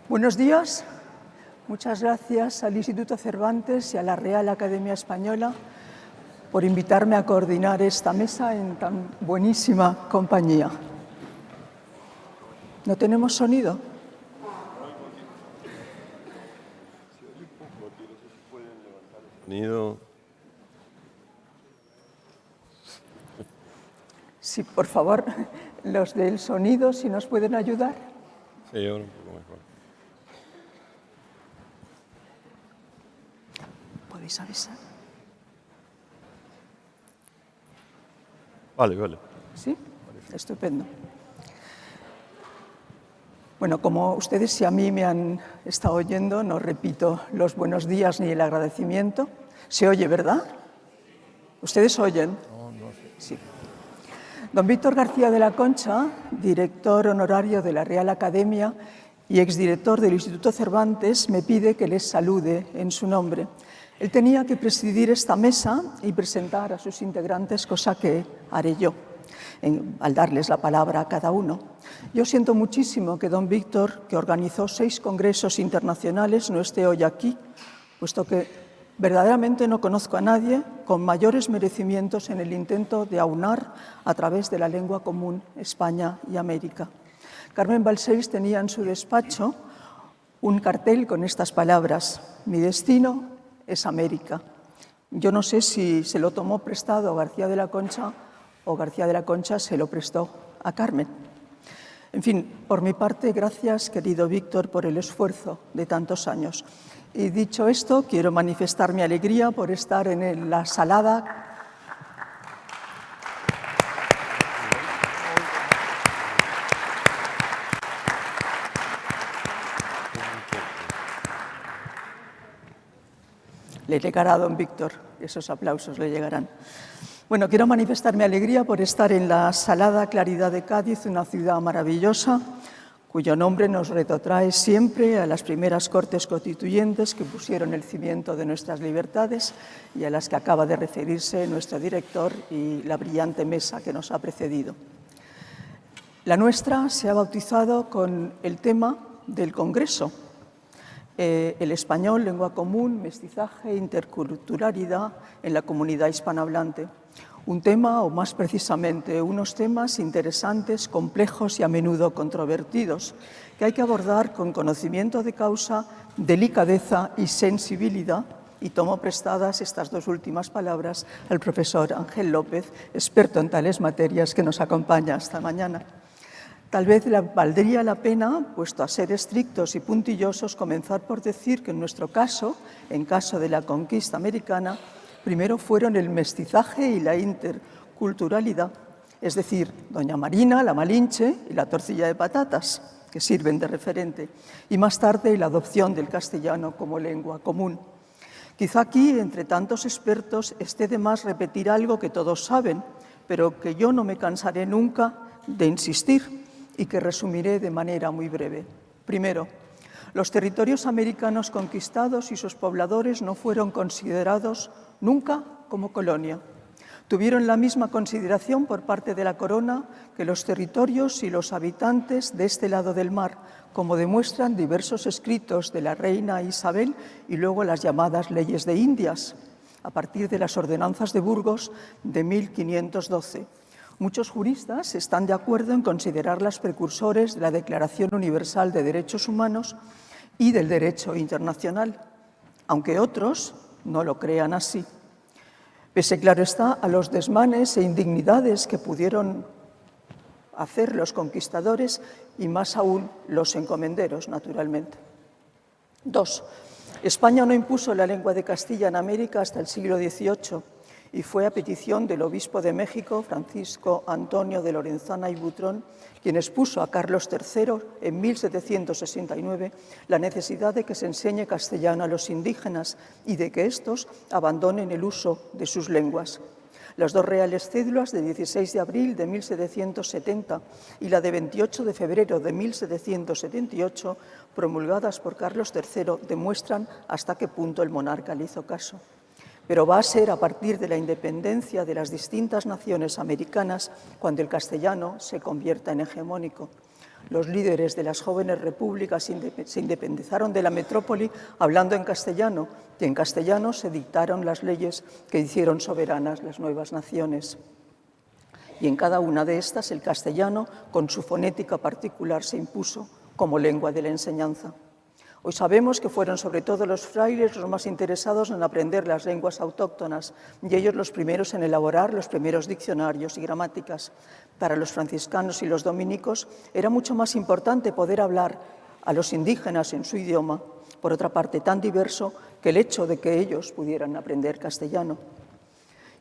Buenos días. Muchas gracias al Instituto Cervantes y a la Real Academia Española por invitarme a coordinar esta mesa en tan buenísima compañía. ¿No tenemos sonido? Sí, por favor, los del sonido, si nos pueden ayudar. Sí, ahora un poco mejor. ¿Podéis avisar? Vale. ¿Sí? Estupendo. Bueno, como ustedes y a mí me han estado oyendo, no repito los buenos días ni el agradecimiento. ¿Se oye, verdad? ¿Ustedes oyen? No sé. Sí. Don Víctor García de la Concha, director honorario de la Real Academia y exdirector del Instituto Cervantes, me pide que les salude en su nombre. Él tenía que presidir esta mesa y presentar a sus integrantes, cosa que haré yo, al darles la palabra a cada uno. Yo siento muchísimo que don Víctor, que organizó 6 congresos internacionales, no esté hoy aquí, puesto que verdaderamente no conozco a nadie con mayores merecimientos en el intento de aunar a través de la lengua común España y América. Carmen Balcells tenía en su despacho un cartel con estas palabras: mi destino es América. Yo no sé si se lo tomó prestado a García de la Concha o García de la Concha se lo prestó a Carmen. En fin, por mi parte, gracias, querido Víctor, por el esfuerzo de tantos años. Y dicho esto, quiero manifestar mi alegría por estar en la salada le llegará a don Víctor, esos aplausos le llegarán. Bueno, quiero manifestar mi alegría por estar en la salada Claridad de Cádiz, una ciudad maravillosa, cuyo nombre nos retrotrae siempre a las primeras Cortes Constituyentes que pusieron el cimiento de nuestras libertades y a las que acaba de referirse nuestro director y la brillante mesa que nos ha precedido. La nuestra se ha bautizado con el tema del Congreso: el español, lengua común, mestizaje e interculturalidad en la comunidad hispanohablante. Un tema, o más precisamente, unos temas interesantes, complejos y a menudo controvertidos, que hay que abordar con conocimiento de causa, delicadeza y sensibilidad, y tomo prestadas estas 2 últimas palabras al profesor Ángel López, experto en tales materias, que nos acompaña esta mañana. Tal vez valdría la pena, puesto a ser estrictos y puntillosos, comenzar por decir que en nuestro caso, en caso de la conquista americana, primero fueron el mestizaje y la interculturalidad, es decir, doña Marina, la Malinche y la tortilla de patatas, que sirven de referente, y más tarde la adopción del castellano como lengua común. Quizá aquí, entre tantos expertos, esté de más repetir algo que todos saben, pero que yo no me cansaré nunca de insistir y que resumiré de manera muy breve. Primero, los territorios americanos conquistados y sus pobladores no fueron considerados nunca como colonia. Tuvieron la misma consideración por parte de la corona que los territorios y los habitantes de este lado del mar, como demuestran diversos escritos de la reina Isabel y luego las llamadas leyes de Indias, a partir de las ordenanzas de Burgos de 1512. Muchos juristas están de acuerdo en considerarlas precursores de la Declaración Universal de Derechos Humanos y del derecho internacional, aunque otros no lo crean así. Pese, claro está, a los desmanes e indignidades que pudieron hacer los conquistadores y más aún los encomenderos, naturalmente. 2. España no impuso la lengua de Castilla en América hasta el siglo XVIII y fue a petición del obispo de México, Francisco Antonio de Lorenzana y Butrón, quien expuso a Carlos III en 1769 la necesidad de que se enseñe castellano a los indígenas y de que éstos abandonen el uso de sus lenguas. Las 2 reales cédulas de 16 de abril de 1770 y la de 28 de febrero de 1778, promulgadas por Carlos III, demuestran hasta qué punto el monarca le hizo caso. pero va a ser a partir de la independencia de las distintas naciones americanas cuando el castellano se convierta en hegemónico. Los líderes de las jóvenes repúblicas se independizaron de la metrópoli hablando en castellano, y en castellano se dictaron las leyes que hicieron soberanas las nuevas naciones. Y en cada una de estas el castellano, con su fonética particular, se impuso como lengua de la enseñanza. Hoy sabemos que fueron sobre todo los frailes los más interesados en aprender las lenguas autóctonas y ellos los primeros en elaborar los primeros diccionarios y gramáticas. Para los franciscanos y los dominicos era mucho más importante poder hablar a los indígenas en su idioma, por otra parte tan diverso, que el hecho de que ellos pudieran aprender castellano.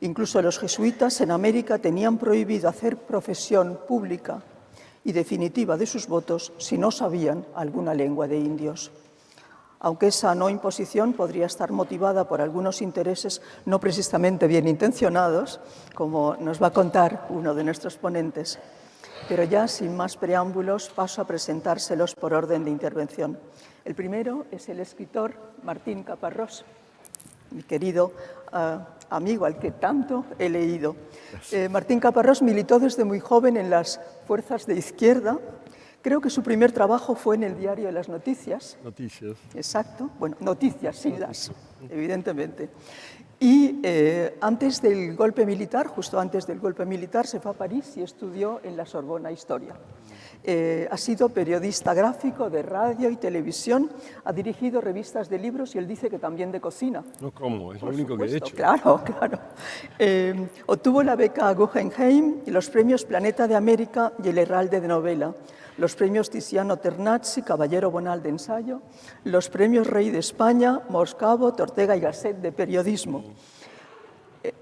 Incluso los jesuitas en América tenían prohibido hacer profesión pública y definitiva de sus votos si no sabían alguna lengua de indios. Aunque esa no imposición podría estar motivada por algunos intereses no precisamente bien intencionados, como nos va a contar uno de nuestros ponentes. Pero ya, sin más preámbulos, paso a presentárselos por orden de intervención. El primero es el escritor Martín Caparrós, mi querido amigo al que tanto he leído. Martín Caparrós militó desde muy joven en las fuerzas de izquierda. Creo que su primer trabajo fue en el diario de las Noticias. Noticias. Exacto. Bueno, noticias, sin las, evidentemente. Y antes del golpe militar, justo antes del golpe militar, se fue a París y estudió en la Sorbona Historia. Ha sido periodista gráfico de radio y televisión, ha dirigido revistas de libros y él dice que también de cocina. No como, es lo único que he hecho. Claro, claro. Obtuvo la beca Guggenheim y los premios Planeta de América y el Herralde de Novela, los premios Tiziano Ternazzi, Caballero Bonal de Ensayo, los premios Rey de España, Moscavo, Ortega y Gasset de Periodismo.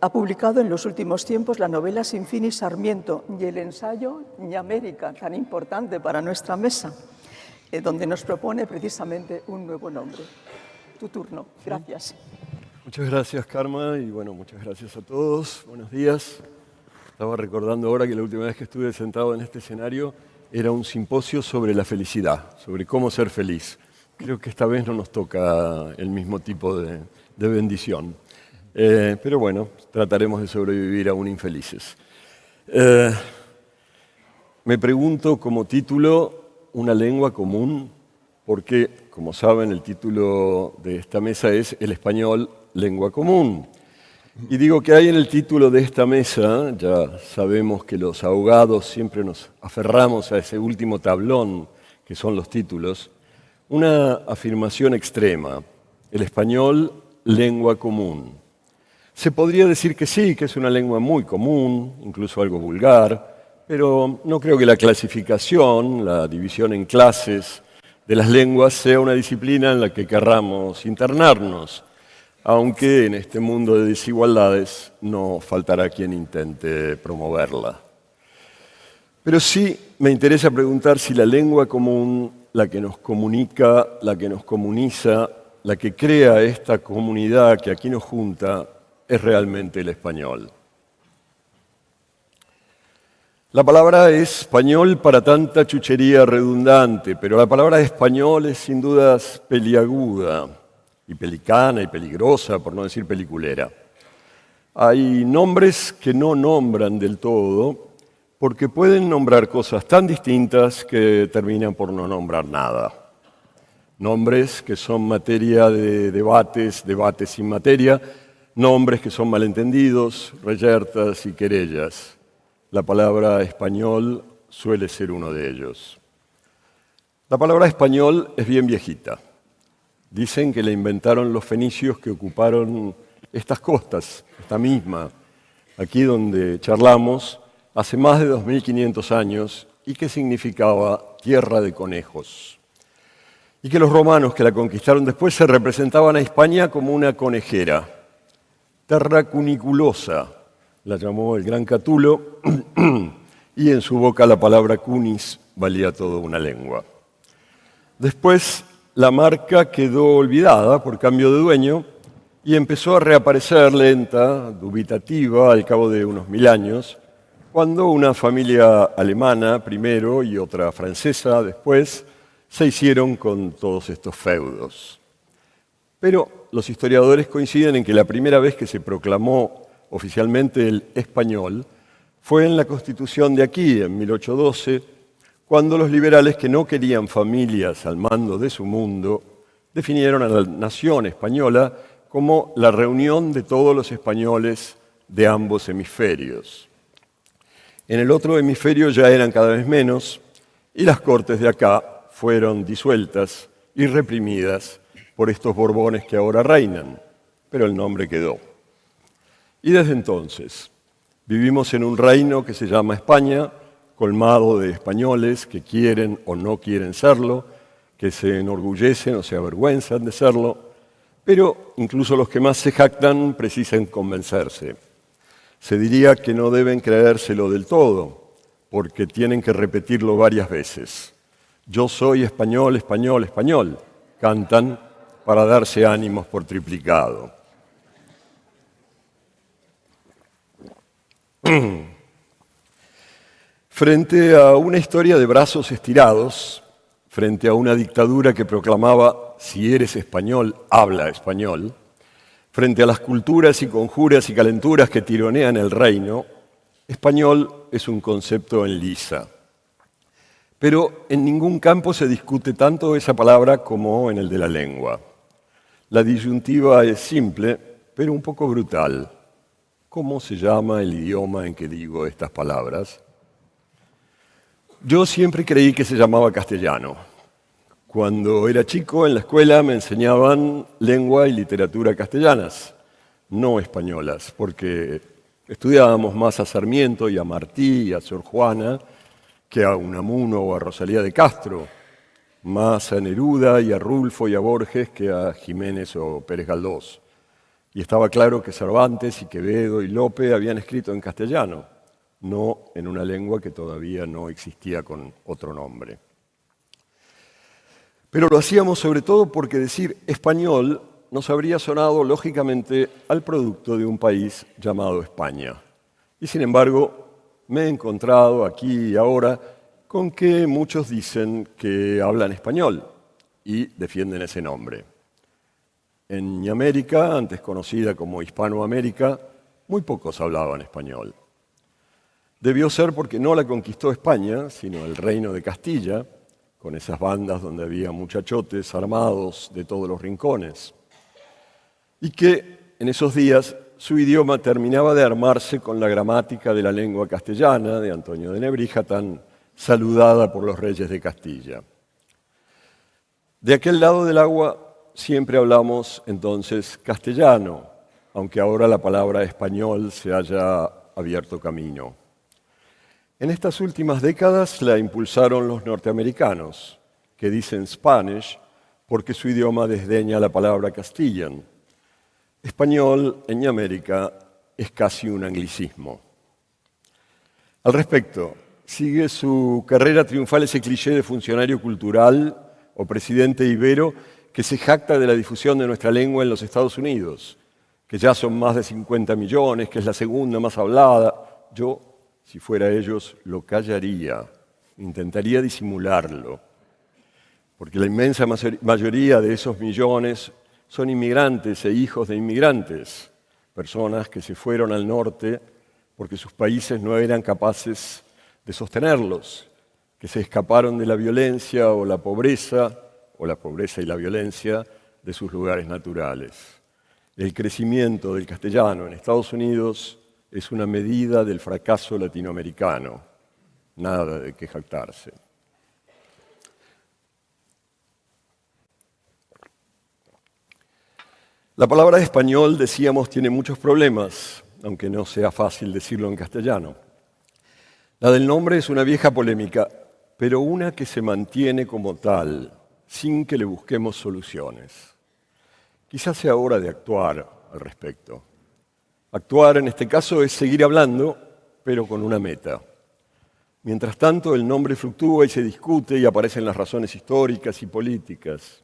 Ha publicado en los últimos tiempos la novela Sin fin y Sarmiento y el ensayo Ña América, tan importante para nuestra mesa, donde nos propone precisamente un nuevo nombre. Tu turno. Gracias. Muchas gracias, Karma, y bueno, muchas gracias a todos. Buenos días. Estaba recordando ahora que la última vez que estuve sentado en este escenario era un simposio sobre la felicidad, sobre cómo ser feliz. Creo que esta vez no nos toca el mismo tipo de bendición. Pero bueno, trataremos de sobrevivir aún infelices. Me pregunto como título, ¿una lengua común? Porque, como saben, el título de esta mesa es El español, lengua común. Y digo que hay en el título de esta mesa, ya sabemos que los abogados siempre nos aferramos a ese último tablón, que son los títulos, una afirmación extrema, el español, lengua común. Se podría decir que sí, que es una lengua muy común, incluso algo vulgar, pero no creo que la clasificación, la división en clases de las lenguas sea una disciplina en la que querramos internarnos, aunque en este mundo de desigualdades no faltará quien intente promoverla. Pero sí me interesa preguntar si la lengua común, la que nos comunica, la que nos comuniza, la que crea esta comunidad que aquí nos junta, es realmente el español. La palabra es español para tanta chuchería redundante, pero la palabra español es sin dudas peliaguda y pelicana y peligrosa, por no decir peliculera. Hay nombres que no nombran del todo porque pueden nombrar cosas tan distintas que terminan por no nombrar nada. Nombres que son materia de debates sin materia, nombres que son malentendidos, reyertas y querellas. La palabra español suele ser uno de ellos. La palabra español es bien viejita. Dicen que la inventaron los fenicios que ocuparon estas costas, esta misma, aquí donde charlamos, hace más de 2500 años, y que significaba tierra de conejos. Y que los romanos que la conquistaron después se representaban a España como una conejera. Terra cuniculosa, la llamó el gran Catulo, y en su boca la palabra cunis valía toda una lengua. Después la marca quedó olvidada por cambio de dueño y empezó a reaparecer lenta, dubitativa, al cabo de unos 1000 años, cuando una familia alemana primero y otra francesa después se hicieron con todos estos feudos. Pero los historiadores coinciden en que la primera vez que se proclamó oficialmente el español fue en la Constitución de aquí, en 1812, cuando los liberales que no querían familias al mando de su mundo definieron a la nación española como la reunión de todos los españoles de ambos hemisferios. En el otro hemisferio ya eran cada vez menos y las cortes de acá fueron disueltas y reprimidas por estos Borbones que ahora reinan, pero el nombre quedó. Y desde entonces vivimos en un reino que se llama España, colmado de españoles que quieren o no quieren serlo, que se enorgullecen o se avergüenzan de serlo, pero incluso los que más se jactan precisan convencerse. Se diría que no deben creérselo del todo, porque tienen que repetirlo varias veces. Yo soy español, español, español, cantan para darse ánimos por triplicado. Frente a una historia de brazos estirados, frente a una dictadura que proclamaba, si eres español, habla español, frente a las culturas y conjuras y calenturas que tironean el reino, español es un concepto en lisa. Pero en ningún campo se discute tanto esa palabra como en el de la lengua. La disyuntiva es simple, pero un poco brutal. ¿Cómo se llama el idioma en que digo estas palabras? Yo siempre creí que se llamaba castellano. Cuando era chico, en la escuela me enseñaban lengua y literatura castellanas, no españolas, porque estudiábamos más a Sarmiento y a Martí y a Sor Juana que a Unamuno o a Rosalía de Castro, más a Neruda y a Rulfo y a Borges que a Jiménez o Pérez Galdós. Y estaba claro que Cervantes y Quevedo y Lope habían escrito en castellano, no en una lengua que todavía no existía con otro nombre. Pero lo hacíamos sobre todo porque decir español nos habría sonado lógicamente al producto de un país llamado España. Y sin embargo, me he encontrado aquí y ahora con que muchos dicen que hablan español y defienden ese nombre. En América, antes conocida como Hispanoamérica, muy pocos hablaban español. Debió ser porque no la conquistó España, sino el Reino de Castilla, con esas bandas donde había muchachotes armados de todos los rincones, y que en esos días su idioma terminaba de armarse con la gramática de la lengua castellana de Antonio de Nebrija, tan saludada por los reyes de Castilla. De aquel lado del agua siempre hablamos entonces castellano, aunque ahora la palabra español se haya abierto camino. En estas últimas décadas la impulsaron los norteamericanos, que dicen Spanish porque su idioma desdeña la palabra Castilian. Español en América es casi un anglicismo. Al respecto, sigue su carrera triunfal ese cliché de funcionario cultural o presidente ibero que se jacta de la difusión de nuestra lengua en los Estados Unidos, que ya son más de 50 millones, que es la segunda más hablada. Yo, si fuera ellos, lo callaría, intentaría disimularlo, porque la inmensa mayoría de esos millones son inmigrantes e hijos de inmigrantes, personas que se fueron al norte porque sus países no eran capaces de sostenerlos, que se escaparon de la violencia o la pobreza y la violencia de sus lugares naturales. El crecimiento del castellano en Estados Unidos es una medida del fracaso latinoamericano, nada de qué jactarse. La palabra español, decíamos, tiene muchos problemas, aunque no sea fácil decirlo en castellano. La del nombre es una vieja polémica, pero una que se mantiene como tal, sin que le busquemos soluciones. Quizás sea hora de actuar al respecto. Actuar en este caso es seguir hablando, pero con una meta. Mientras tanto, el nombre fluctúa y se discute y aparecen las razones históricas y políticas.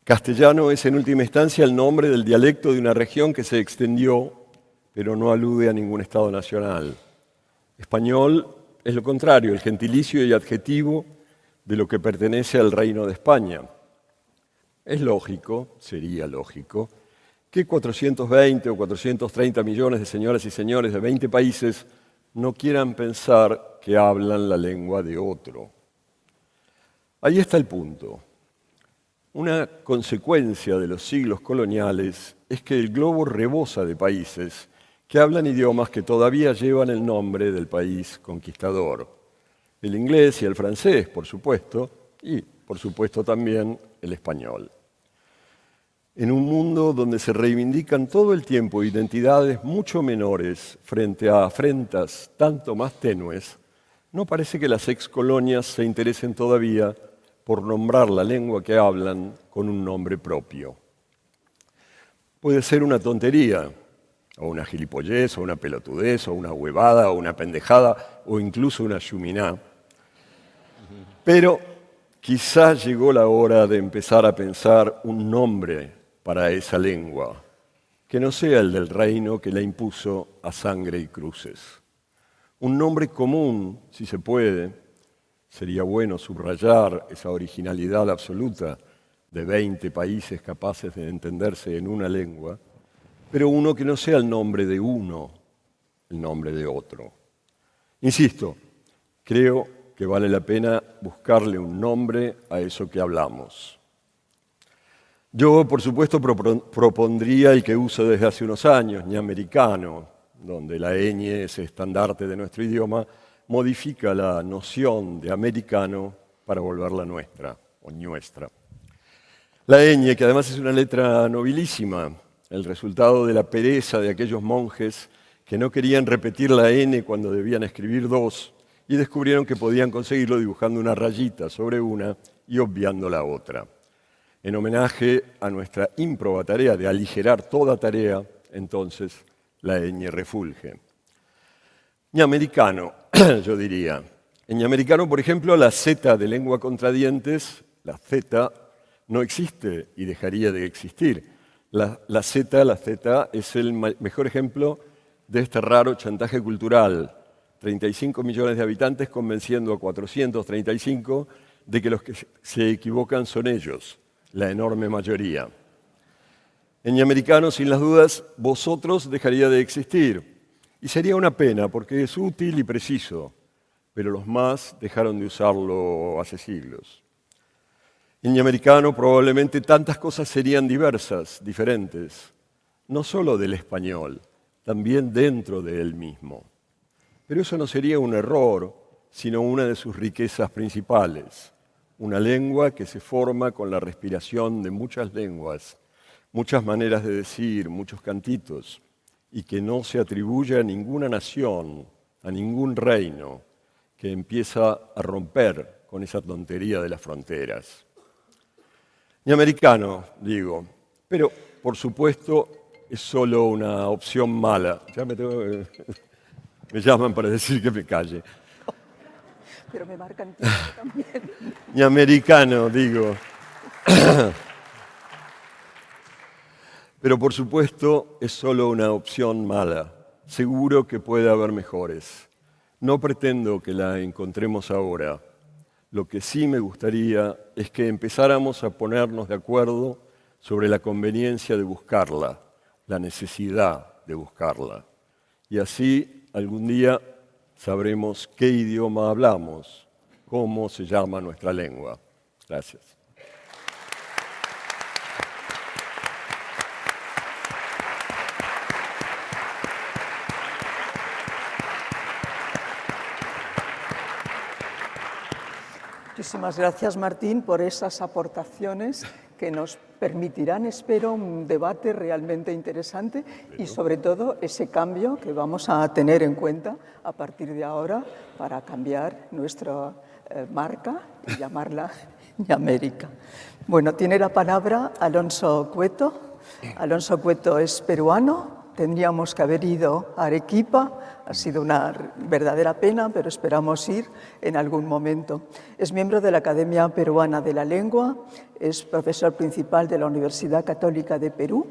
Castellano es en última instancia el nombre del dialecto de una región que se extendió, pero no alude a ningún Estado nacional. Español es lo contrario, el gentilicio y adjetivo de lo que pertenece al Reino de España. Es lógico, sería lógico, que 420 o 430 millones de señoras y señores de 20 países no quieran pensar que hablan la lengua de otro. Ahí está el punto. Una consecuencia de los siglos coloniales es que el globo rebosa de países que hablan idiomas que todavía llevan el nombre del país conquistador. El inglés y el francés, por supuesto, y por supuesto también el español. En un mundo donde se reivindican todo el tiempo identidades mucho menores frente a afrentas tanto más tenues, no parece que las excolonias se interesen todavía por nombrar la lengua que hablan con un nombre propio. Puede ser una tontería, o una gilipollez, o una pelotudez, o una huevada, o una pendejada, o incluso una yuminá. Pero quizá llegó la hora de empezar a pensar un nombre para esa lengua, que no sea el del reino que la impuso a sangre y cruces. Un nombre común, si se puede. Sería bueno subrayar esa originalidad absoluta de 20 países capaces de entenderse en una lengua, pero uno que no sea el nombre de uno, el nombre de otro. Insisto, creo que vale la pena buscarle un nombre a eso que hablamos. Yo, por supuesto, propondría el que uso desde hace unos años, ñamericano, donde la ñ es estandarte de nuestro idioma, modifica la noción de americano para volverla nuestra o nuestra. La ñ, que además es una letra nobilísima, el resultado de la pereza de aquellos monjes que no querían repetir la n cuando debían escribir dos y descubrieron que podían conseguirlo dibujando una rayita sobre una y obviando la otra. En homenaje a nuestra ímproba tarea de aligerar toda tarea, entonces la ñ refulge. Ñamericano, yo diría. En ñamericano, por ejemplo, la Z de lengua contradientes, la Z, no existe y dejaría de existir. La Z es el mejor ejemplo de este raro chantaje cultural. 35 millones de habitantes convenciendo a 435 de que los que se equivocan son ellos, la enorme mayoría. En ñamericano, sin las dudas, vosotros dejaría de existir. Y sería una pena, porque es útil y preciso, pero los más dejaron de usarlo hace siglos. En ñamericano probablemente tantas cosas serían diversas, diferentes, no solo del español, también dentro de él mismo. Pero eso no sería un error, sino una de sus riquezas principales, una lengua que se forma con la respiración de muchas lenguas, muchas maneras de decir, muchos cantitos, y que no se atribuye a ninguna nación, a ningún reino, que empieza a romper con esa tontería de las fronteras. Ñamericano, digo, pero por supuesto es solo una opción mala. Ya me llaman para decir que me calle. Pero me marcan tiempo también. Ñamericano, digo. Pero por supuesto es solo una opción mala. Seguro que puede haber mejores. No pretendo que la encontremos ahora. Lo que sí me gustaría es que empezáramos a ponernos de acuerdo sobre la conveniencia de buscarla, la necesidad de buscarla. Y así algún día sabremos qué idioma hablamos, cómo se llama nuestra lengua. Gracias. Muchísimas gracias, Martín, por esas aportaciones que nos permitirán, espero, un debate realmente interesante y, sobre todo, ese cambio que vamos a tener en cuenta a partir de ahora para cambiar nuestra marca y llamarla Ñamérica. Bueno, tiene la palabra Alonso Cueto. Alonso Cueto es peruano. Tendríamos que haber ido a Arequipa, ha sido una verdadera pena, pero esperamos ir en algún momento. Es miembro de la Academia Peruana de la Lengua, es profesor principal de la Universidad Católica de Perú,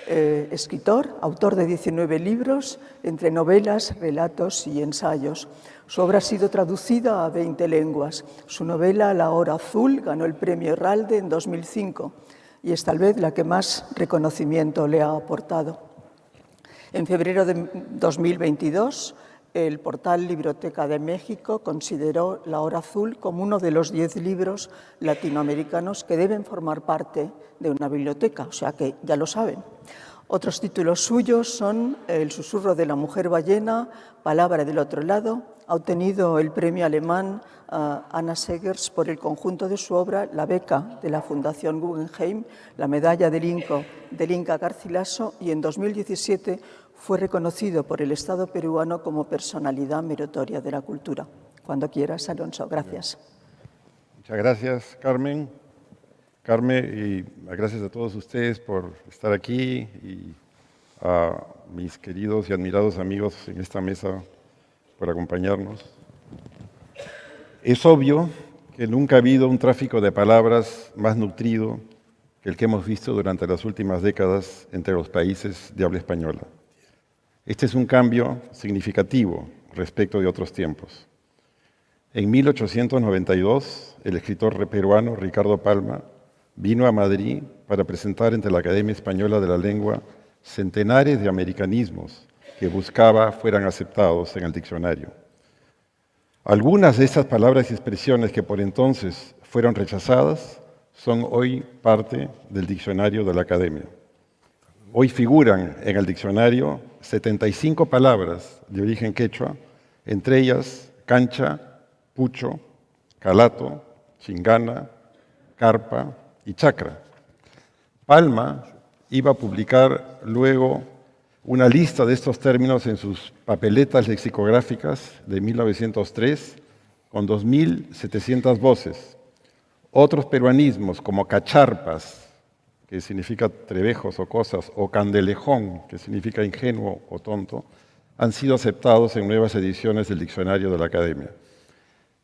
escritor, autor de 19 libros, entre novelas, relatos y ensayos. Su obra ha sido traducida a 20 lenguas. Su novela La Hora Azul ganó el Premio Herralde en 2005. y es tal vez la que más reconocimiento le ha aportado. En febrero de 2022, el portal Libroteca de México consideró La Hora Azul como uno de los 10 libros latinoamericanos que deben formar parte de una biblioteca, o sea que ya lo saben. Otros títulos suyos son El susurro de la mujer ballena, Palabra del otro lado. Ha obtenido el premio alemán Anna Segers por el conjunto de su obra, la beca de la Fundación Guggenheim, la medalla del Inca Garcilaso, y en 2017 fue reconocido por el Estado peruano como personalidad meritoria de la cultura. Cuando quieras, Alonso. Gracias. Muchas gracias, Carmen. Y gracias a todos ustedes por estar aquí y a mis queridos y admirados amigos en esta mesa por acompañarnos. Es obvio que nunca ha habido un tráfico de palabras más nutrido que el que hemos visto durante las últimas décadas entre los países de habla española. Este es un cambio significativo respecto de otros tiempos. En 1892, el escritor peruano Ricardo Palma vino a Madrid para presentar ante la Academia Española de la Lengua centenares de americanismos que buscaba fueran aceptados en el diccionario. Algunas de estas palabras y expresiones que por entonces fueron rechazadas son hoy parte del diccionario de la Academia. Hoy figuran en el diccionario 75 palabras de origen quechua, entre ellas cancha, pucho, calato, chingana, carpa y chacra. Palma iba a publicar luego una lista de estos términos en sus papeletas lexicográficas de 1903 con 2.700 voces. Otros peruanismos como cacharpas, que significa trebejos o cosas, o candelejón, que significa ingenuo o tonto, han sido aceptados en nuevas ediciones del diccionario de la Academia.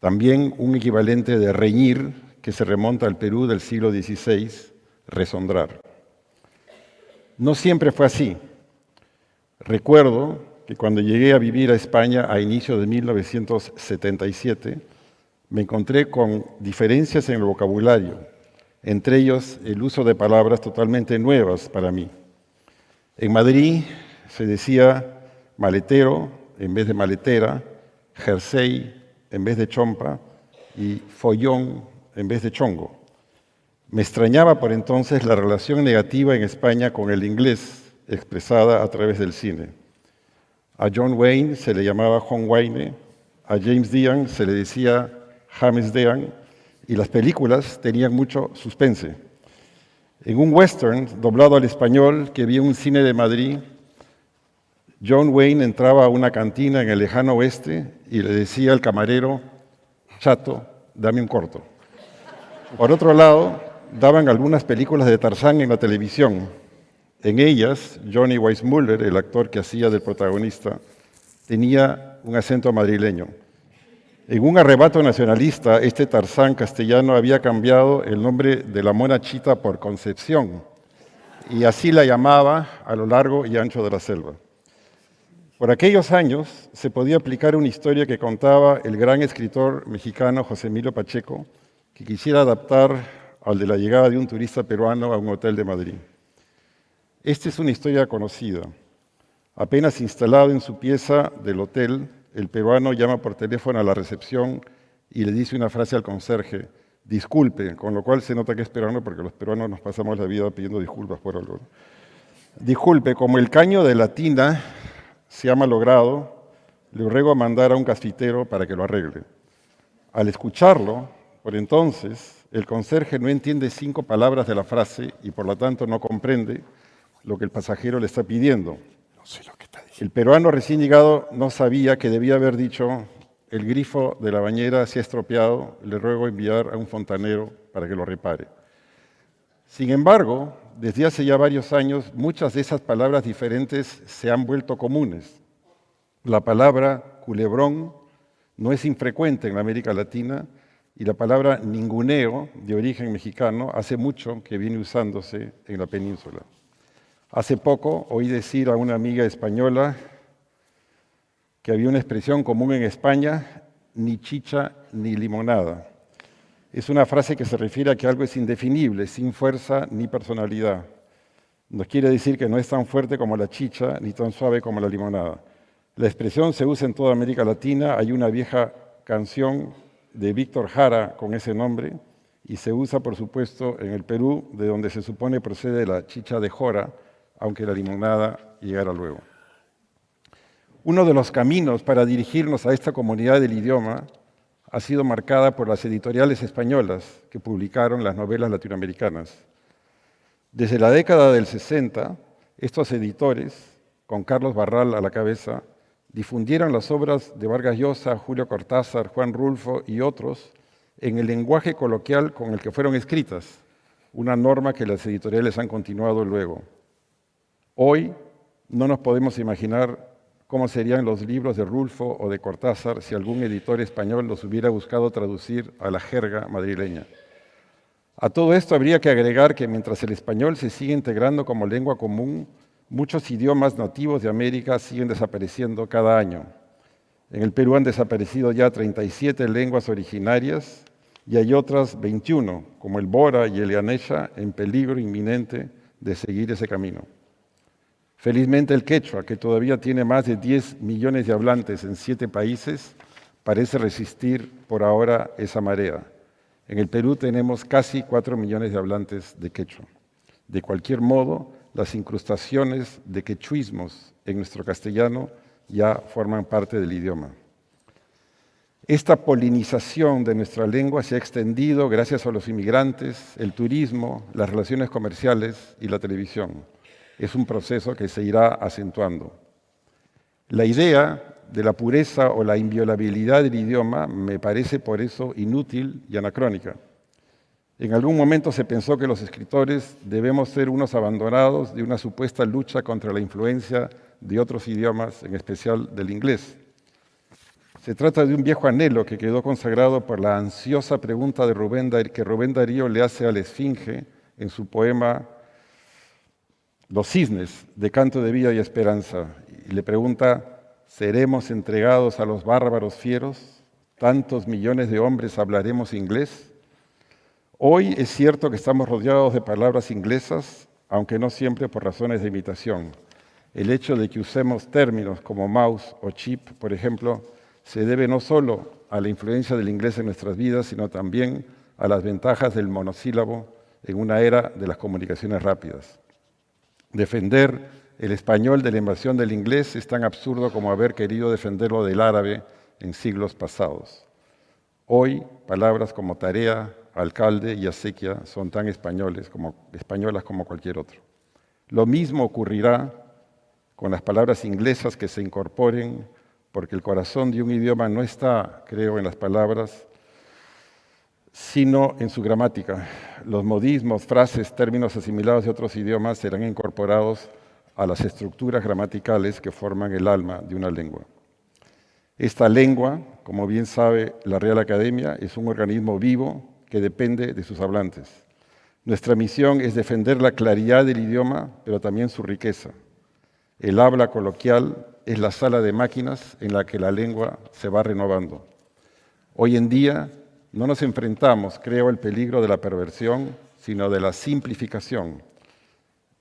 También un equivalente de reñir, que se remonta al Perú del siglo XVI, resondrar. No siempre fue así. Recuerdo que cuando llegué a vivir a España a inicios de 1977, me encontré con diferencias en el vocabulario, entre ellos el uso de palabras totalmente nuevas para mí. En Madrid se decía maletero en vez de maletera, jersey en vez de chompa y follón en vez de chongo. Me extrañaba por entonces la relación negativa en España con el inglés, expresada a través del cine. A John Wayne se le llamaba John Wayne, a James Dean se le decía James Dean, y las películas tenían mucho suspense. En un western doblado al español que vi en un cine de Madrid, John Wayne entraba a una cantina en el lejano oeste y le decía al camarero, chato, dame un corto. Por otro lado, daban algunas películas de Tarzán en la televisión. En ellas, Johnny Weissmuller, el actor que hacía del protagonista, tenía un acento madrileño. En un arrebato nacionalista, este Tarzán castellano había cambiado el nombre de la mona Chita por Concepción, y así la llamaba a lo largo y ancho de la selva. Por aquellos años se podía aplicar una historia que contaba el gran escritor mexicano José Emilio Pacheco, que quisiera adaptar al de la llegada de un turista peruano a un hotel de Madrid. Esta es una historia conocida. Apenas instalado en su pieza del hotel, el peruano llama por teléfono a la recepción y le dice una frase al conserje, disculpe, con lo cual se nota que es peruano porque los peruanos nos pasamos la vida pidiendo disculpas por algo. Disculpe, como el caño de la tina se ha malogrado, le ruego a mandar a un cafetero para que lo arregle. Al escucharlo, por entonces, el conserje no entiende 5 palabras de la frase y por lo tanto no comprende lo que el pasajero le está pidiendo. El peruano recién llegado no sabía que debía haber dicho, el grifo de la bañera se ha estropeado, le ruego enviar a un fontanero para que lo repare. Sin embargo, desde hace ya varios años, muchas de esas palabras diferentes se han vuelto comunes. La palabra culebrón no es infrecuente en la América Latina y la palabra ninguneo, de origen mexicano, hace mucho que viene usándose en la península. Hace poco oí decir a una amiga española que había una expresión común en España, ni chicha ni limonada. Es una frase que se refiere a que algo es indefinible, sin fuerza ni personalidad. No quiere decir que no es tan fuerte como la chicha, ni tan suave como la limonada. La expresión se usa en toda América Latina. Hay una vieja canción de Víctor Jara con ese nombre y se usa, por supuesto, en el Perú, de donde se supone procede la chicha de jora, aunque la limonada llegara luego. Uno de los caminos para dirigirnos a esta comunidad del idioma ha sido marcada por las editoriales españolas que publicaron las novelas latinoamericanas. Desde la década del 60, estos editores, con Carlos Barral a la cabeza, difundieron las obras de Vargas Llosa, Julio Cortázar, Juan Rulfo y otros en el lenguaje coloquial con el que fueron escritas, una norma que las editoriales han continuado luego. Hoy no nos podemos imaginar cómo serían los libros de Rulfo o de Cortázar si algún editor español los hubiera buscado traducir a la jerga madrileña. A todo esto habría que agregar que mientras el español se sigue integrando como lengua común, muchos idiomas nativos de América siguen desapareciendo cada año. En el Perú han desaparecido ya 37 lenguas originarias y hay otras 21, como el bora y el yanesha, en peligro inminente de seguir ese camino. Felizmente el quechua, que todavía tiene más de 10 millones de hablantes en 7 países, parece resistir por ahora esa marea. En el Perú tenemos casi 4 millones de hablantes de quechua. De cualquier modo, las incrustaciones de quechuismos en nuestro castellano ya forman parte del idioma. Esta polinización de nuestra lengua se ha extendido gracias a los inmigrantes, el turismo, las relaciones comerciales y la televisión. Es un proceso que se irá acentuando. La idea de la pureza o la inviolabilidad del idioma me parece por eso inútil y anacrónica. En algún momento se pensó que los escritores debemos ser unos abandonados de una supuesta lucha contra la influencia de otros idiomas, en especial del inglés. Se trata de un viejo anhelo que quedó consagrado por la ansiosa pregunta que Rubén Darío le hace a la Esfinge en su poema Los cisnes, de Canto de Vida y Esperanza. Y le pregunta: ¿seremos entregados a los bárbaros fieros? ¿Tantos millones de hombres hablaremos inglés? Hoy es cierto que estamos rodeados de palabras inglesas, aunque no siempre por razones de imitación. El hecho de que usemos términos como mouse o chip, por ejemplo, se debe no solo a la influencia del inglés en nuestras vidas, sino también a las ventajas del monosílabo en una era de las comunicaciones rápidas. Defender el español de la invasión del inglés es tan absurdo como haber querido defenderlo del árabe en siglos pasados. Hoy, palabras como tarea, alcalde y acequia son tan españolas como cualquier otro. Lo mismo ocurrirá con las palabras inglesas que se incorporen, porque el corazón de un idioma no está, creo, en las palabras, sino en su gramática. Los modismos, frases, términos asimilados de otros idiomas serán incorporados a las estructuras gramaticales que forman el alma de una lengua. Esta lengua, como bien sabe la Real Academia, es un organismo vivo que depende de sus hablantes. Nuestra misión es defender la claridad del idioma, pero también su riqueza. El habla coloquial es la sala de máquinas en la que la lengua se va renovando. Hoy en día no nos enfrentamos, creo, al peligro de la perversión, sino de la simplificación.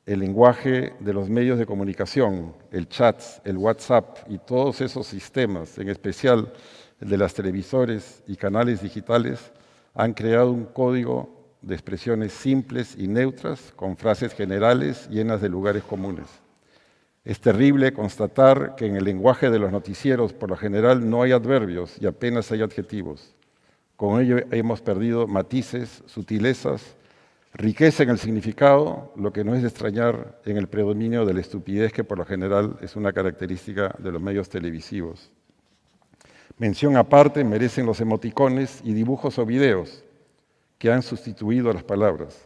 El lenguaje de los medios de comunicación, el chat, el WhatsApp y todos esos sistemas, en especial el de las televisores y canales digitales, han creado un código de expresiones simples y neutras, con frases generales llenas de lugares comunes. Es terrible constatar que en el lenguaje de los noticieros, por lo general, no hay adverbios y apenas hay adjetivos. Con ello hemos perdido matices, sutilezas, riqueza en el significado, lo que no es de extrañar en el predominio de la estupidez que por lo general es una característica de los medios televisivos. Mención aparte merecen los emoticones y dibujos o videos que han sustituido a las palabras.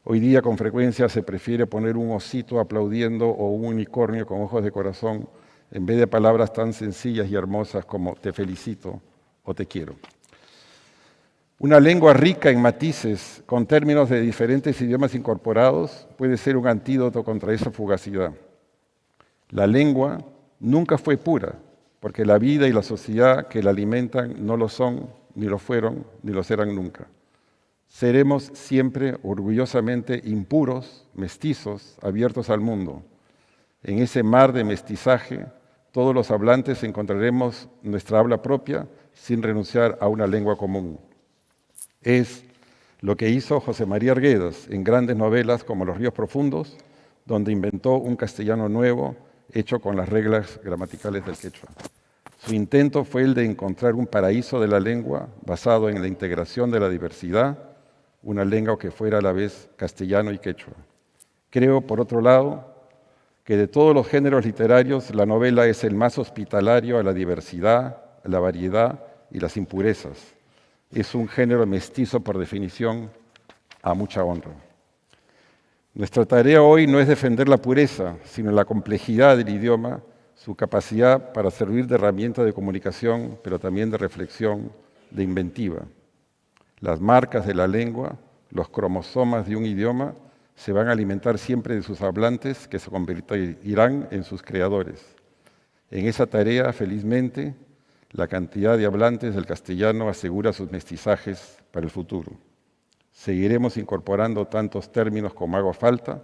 Hoy día con frecuencia se prefiere poner un osito aplaudiendo o un unicornio con ojos de corazón en vez de palabras tan sencillas y hermosas como te felicito o te quiero. Una lengua rica en matices, con términos de diferentes idiomas incorporados, puede ser un antídoto contra esa fugacidad. La lengua nunca fue pura, porque la vida y la sociedad que la alimentan no lo son, ni lo fueron, ni lo serán nunca. Seremos siempre orgullosamente impuros, mestizos, abiertos al mundo. En ese mar de mestizaje, todos los hablantes encontraremos nuestra habla propia sin renunciar a una lengua común. Es lo que hizo José María Arguedas en grandes novelas como Los ríos profundos, donde inventó un castellano nuevo hecho con las reglas gramaticales del quechua. Su intento fue el de encontrar un paraíso de la lengua basado en la integración de la diversidad, una lengua que fuera a la vez castellano y quechua. Creo, por otro lado, que de todos los géneros literarios, la novela es el más hospitalario a la diversidad, a la variedad y las impurezas. Es un género mestizo por definición, a mucha honra. Nuestra tarea hoy no es defender la pureza, sino la complejidad del idioma, su capacidad para servir de herramienta de comunicación, pero también de reflexión, de inventiva. Las marcas de la lengua, los cromosomas de un idioma, se van a alimentar siempre de sus hablantes, que se convertirán en sus creadores. En esa tarea, felizmente, la cantidad de hablantes del castellano asegura sus mestizajes para el futuro. Seguiremos incorporando tantos términos como haga falta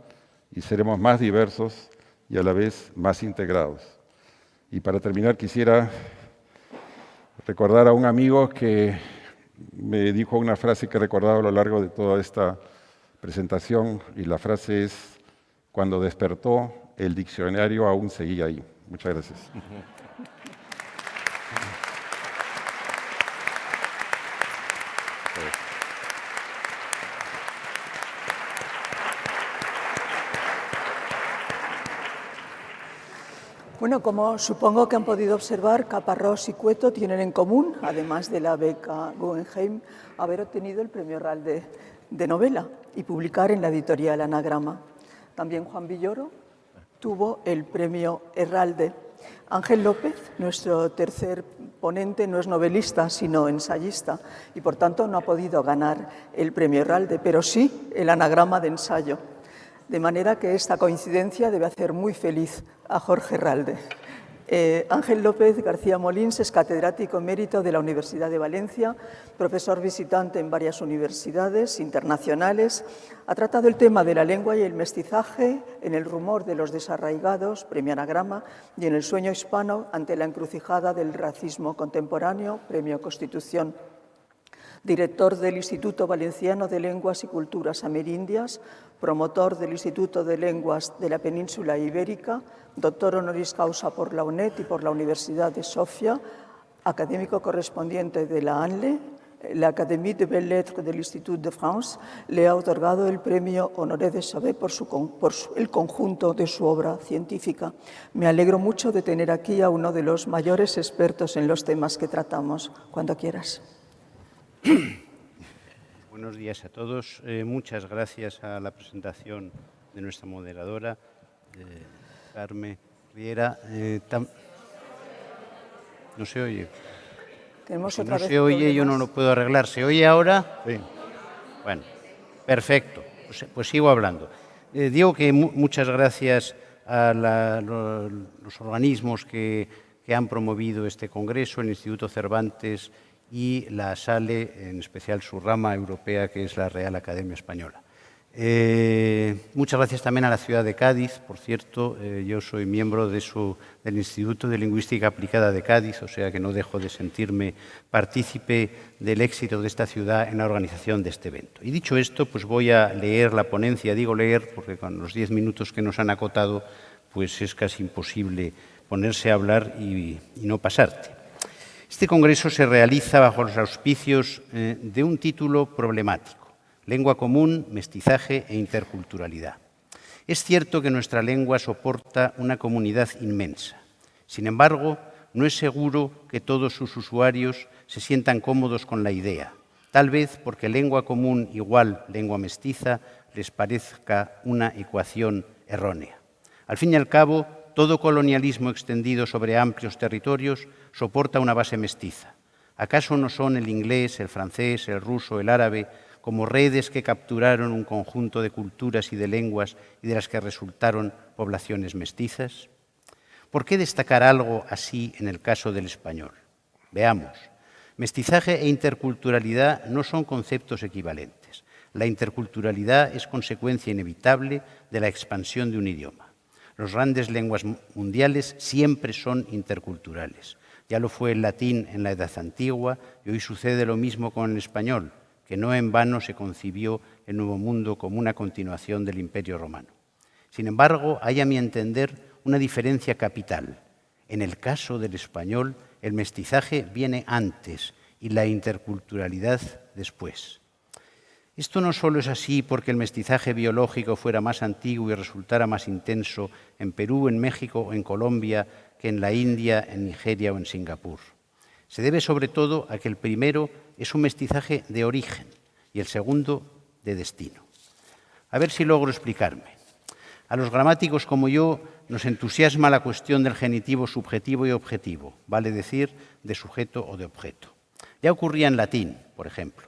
y seremos más diversos y a la vez más integrados. Y para terminar quisiera recordar a un amigo que me dijo una frase que he recordado a lo largo de toda esta presentación y la frase es: cuando despertó, el diccionario aún seguía ahí. Muchas gracias. Bueno, como supongo que han podido observar, Caparrós y Cueto tienen en común, además de la beca Guggenheim, haber obtenido el premio Herralde de novela y publicar en la editorial Anagrama. También Juan Villoro tuvo el premio Herralde. Ángel López, nuestro tercer ponente, no es novelista, sino ensayista, y por tanto no ha podido ganar el premio Herralde, pero sí el Anagrama de ensayo. De manera que esta coincidencia debe hacer muy feliz a Jorge Herralde. Ángel López García Molins es catedrático emérito de la Universidad de Valencia, profesor visitante en varias universidades internacionales. Ha tratado el tema de la lengua y el mestizaje en El rumor de los desarraigados, premio Anagrama, y en El sueño hispano ante la encrucijada del racismo contemporáneo, premio Constitución. Director del Instituto Valenciano de Lenguas y Culturas Amerindias, promotor del Instituto de Lenguas de la Península Ibérica, doctor honoris causa por la UNED y por la Universidad de Sofía, académico correspondiente de la ANLE. La Académie de Belles Lettres del Institut de France le ha otorgado el premio Honoré de Sauvé por el conjunto de su obra científica. Me alegro mucho de tener aquí a uno de los mayores expertos en los temas que tratamos. Cuando quieras. Buenos días a todos. Muchas gracias a la presentación de nuestra moderadora, Carme Riera. No se oye. Tenemos No se oye, yo no lo puedo arreglar. ¿Se oye ahora? Sí. Bueno, perfecto. Pues sigo hablando. Digo que muchas gracias a los organismos que han promovido este congreso, el Instituto Cervantes y la SALE, en especial su rama europea, que es la Real Academia Española. Muchas gracias también a la ciudad de Cádiz. Por cierto, yo soy miembro del Instituto de Lingüística Aplicada de Cádiz, o sea que no dejo de sentirme partícipe del éxito de esta ciudad en la organización de este evento. Y dicho esto, pues voy a leer la ponencia. Digo leer porque con los 10 minutos que nos han acotado, pues es casi imposible ponerse a hablar y no pasarte. Este congreso se realiza bajo los auspicios de un título problemático: Lengua común, mestizaje e interculturalidad. Es cierto que nuestra lengua soporta una comunidad inmensa. Sin embargo, no es seguro que todos sus usuarios se sientan cómodos con la idea, tal vez porque lengua común igual lengua mestiza les parezca una ecuación errónea. Al fin y al cabo, todo colonialismo extendido sobre amplios territorios soporta una base mestiza. ¿Acaso no son el inglés, el francés, el ruso, el árabe, como redes que capturaron un conjunto de culturas y de lenguas y de las que resultaron poblaciones mestizas? ¿Por qué destacar algo así en el caso del español? Veamos. Mestizaje e interculturalidad no son conceptos equivalentes. La interculturalidad es consecuencia inevitable de la expansión de un idioma. Las grandes lenguas mundiales siempre son interculturales. Ya lo fue el latín en la Edad Antigua y hoy sucede lo mismo con el español, que no en vano se concibió el Nuevo Mundo como una continuación del Imperio Romano. Sin embargo, hay a mi entender una diferencia capital. En el caso del español, el mestizaje viene antes y la interculturalidad después. Esto no solo es así porque el mestizaje biológico fuera más antiguo y resultara más intenso en Perú, en México o en Colombia que en la India, en Nigeria o en Singapur. Se debe sobre todo a que el primero es un mestizaje de origen y el segundo de destino. A ver si logro explicarme. A los gramáticos como yo nos entusiasma la cuestión del genitivo subjetivo y objetivo, vale decir, de sujeto o de objeto. Ya ocurría en latín, por ejemplo.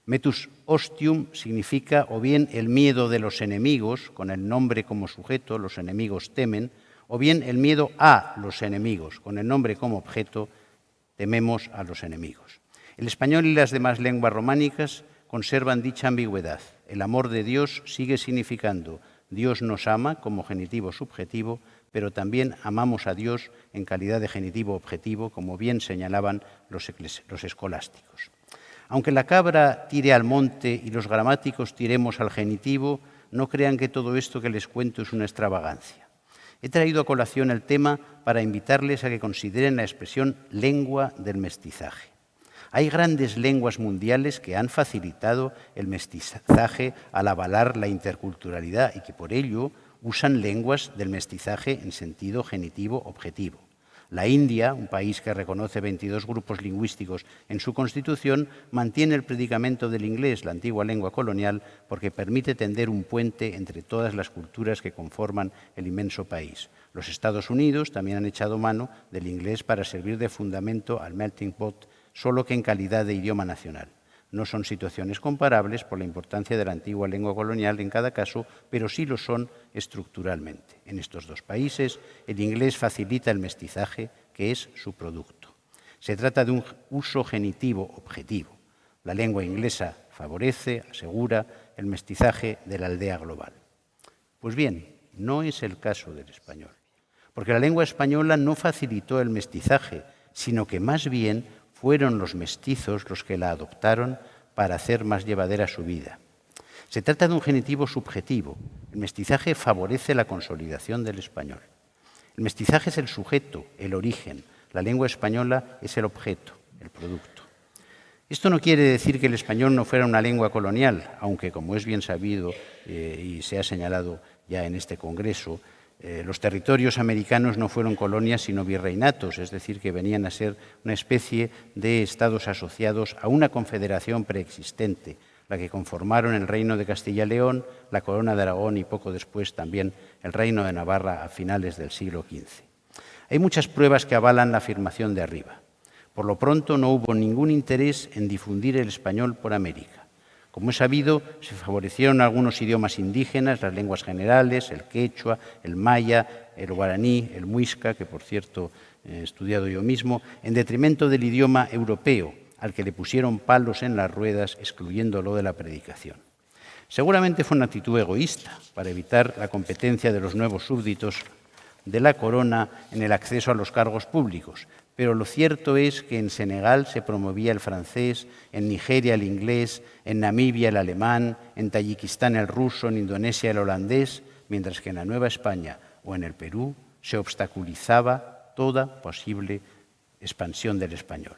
Metus ostium significa o bien el miedo de los enemigos, con el nombre como sujeto, los enemigos temen, o bien el miedo a los enemigos, con el nombre como objeto, tememos a los enemigos. El español y las demás lenguas románicas conservan dicha ambigüedad. El amor de Dios sigue significando Dios nos ama como genitivo subjetivo, pero también amamos a Dios en calidad de genitivo objetivo, como bien señalaban los escolásticos. Aunque la cabra tire al monte y los gramáticos tiremos al genitivo, no crean que todo esto que les cuento es una extravagancia. He traído a colación el tema para invitarles a que consideren la expresión lengua del mestizaje. Hay grandes lenguas mundiales que han facilitado el mestizaje al avalar la interculturalidad y que por ello usan lenguas del mestizaje en sentido genitivo objetivo. La India, un país que reconoce 22 grupos lingüísticos en su constitución, mantiene el predicamento del inglés, la antigua lengua colonial, porque permite tender un puente entre todas las culturas que conforman el inmenso país. Los Estados Unidos también han echado mano del inglés para servir de fundamento al melting pot, solo que en calidad de idioma nacional. No son situaciones comparables por la importancia de la antigua lengua colonial en cada caso, pero sí lo son estructuralmente. En estos dos países, el inglés facilita el mestizaje, que es su producto. Se trata de un uso genitivo objetivo. La lengua inglesa favorece, asegura, el mestizaje de la aldea global. Pues bien, no es el caso del español, porque la lengua española no facilitó el mestizaje, sino que más bien fueron los mestizos los que la adoptaron para hacer más llevadera su vida. Se trata de un genitivo subjetivo. El mestizaje favorece la consolidación del español. El mestizaje es el sujeto, el origen. La lengua española es el objeto, el producto. Esto no quiere decir que el español no fuera una lengua colonial, aunque, como es bien sabido y se ha señalado ya en este congreso, los territorios americanos no fueron colonias sino virreinatos, es decir, que venían a ser una especie de estados asociados a una confederación preexistente, la que conformaron el Reino de Castilla y León, la Corona de Aragón y poco después también el Reino de Navarra a finales del siglo XV. Hay muchas pruebas que avalan la afirmación de arriba. Por lo pronto no hubo ningún interés en difundir el español por América. Como es sabido, se favorecieron algunos idiomas indígenas, las lenguas generales, el quechua, el maya, el guaraní, el muisca, que por cierto he estudiado yo mismo, en detrimento del idioma europeo, al que le pusieron palos en las ruedas, excluyéndolo de la predicación. Seguramente fue una actitud egoísta para evitar la competencia de los nuevos súbditos de la corona en el acceso a los cargos públicos, pero lo cierto es que en Senegal se promovía el francés, en Nigeria el inglés, en Namibia el alemán, en Tayikistán el ruso, en Indonesia el holandés, mientras que en la Nueva España o en el Perú se obstaculizaba toda posible expansión del español.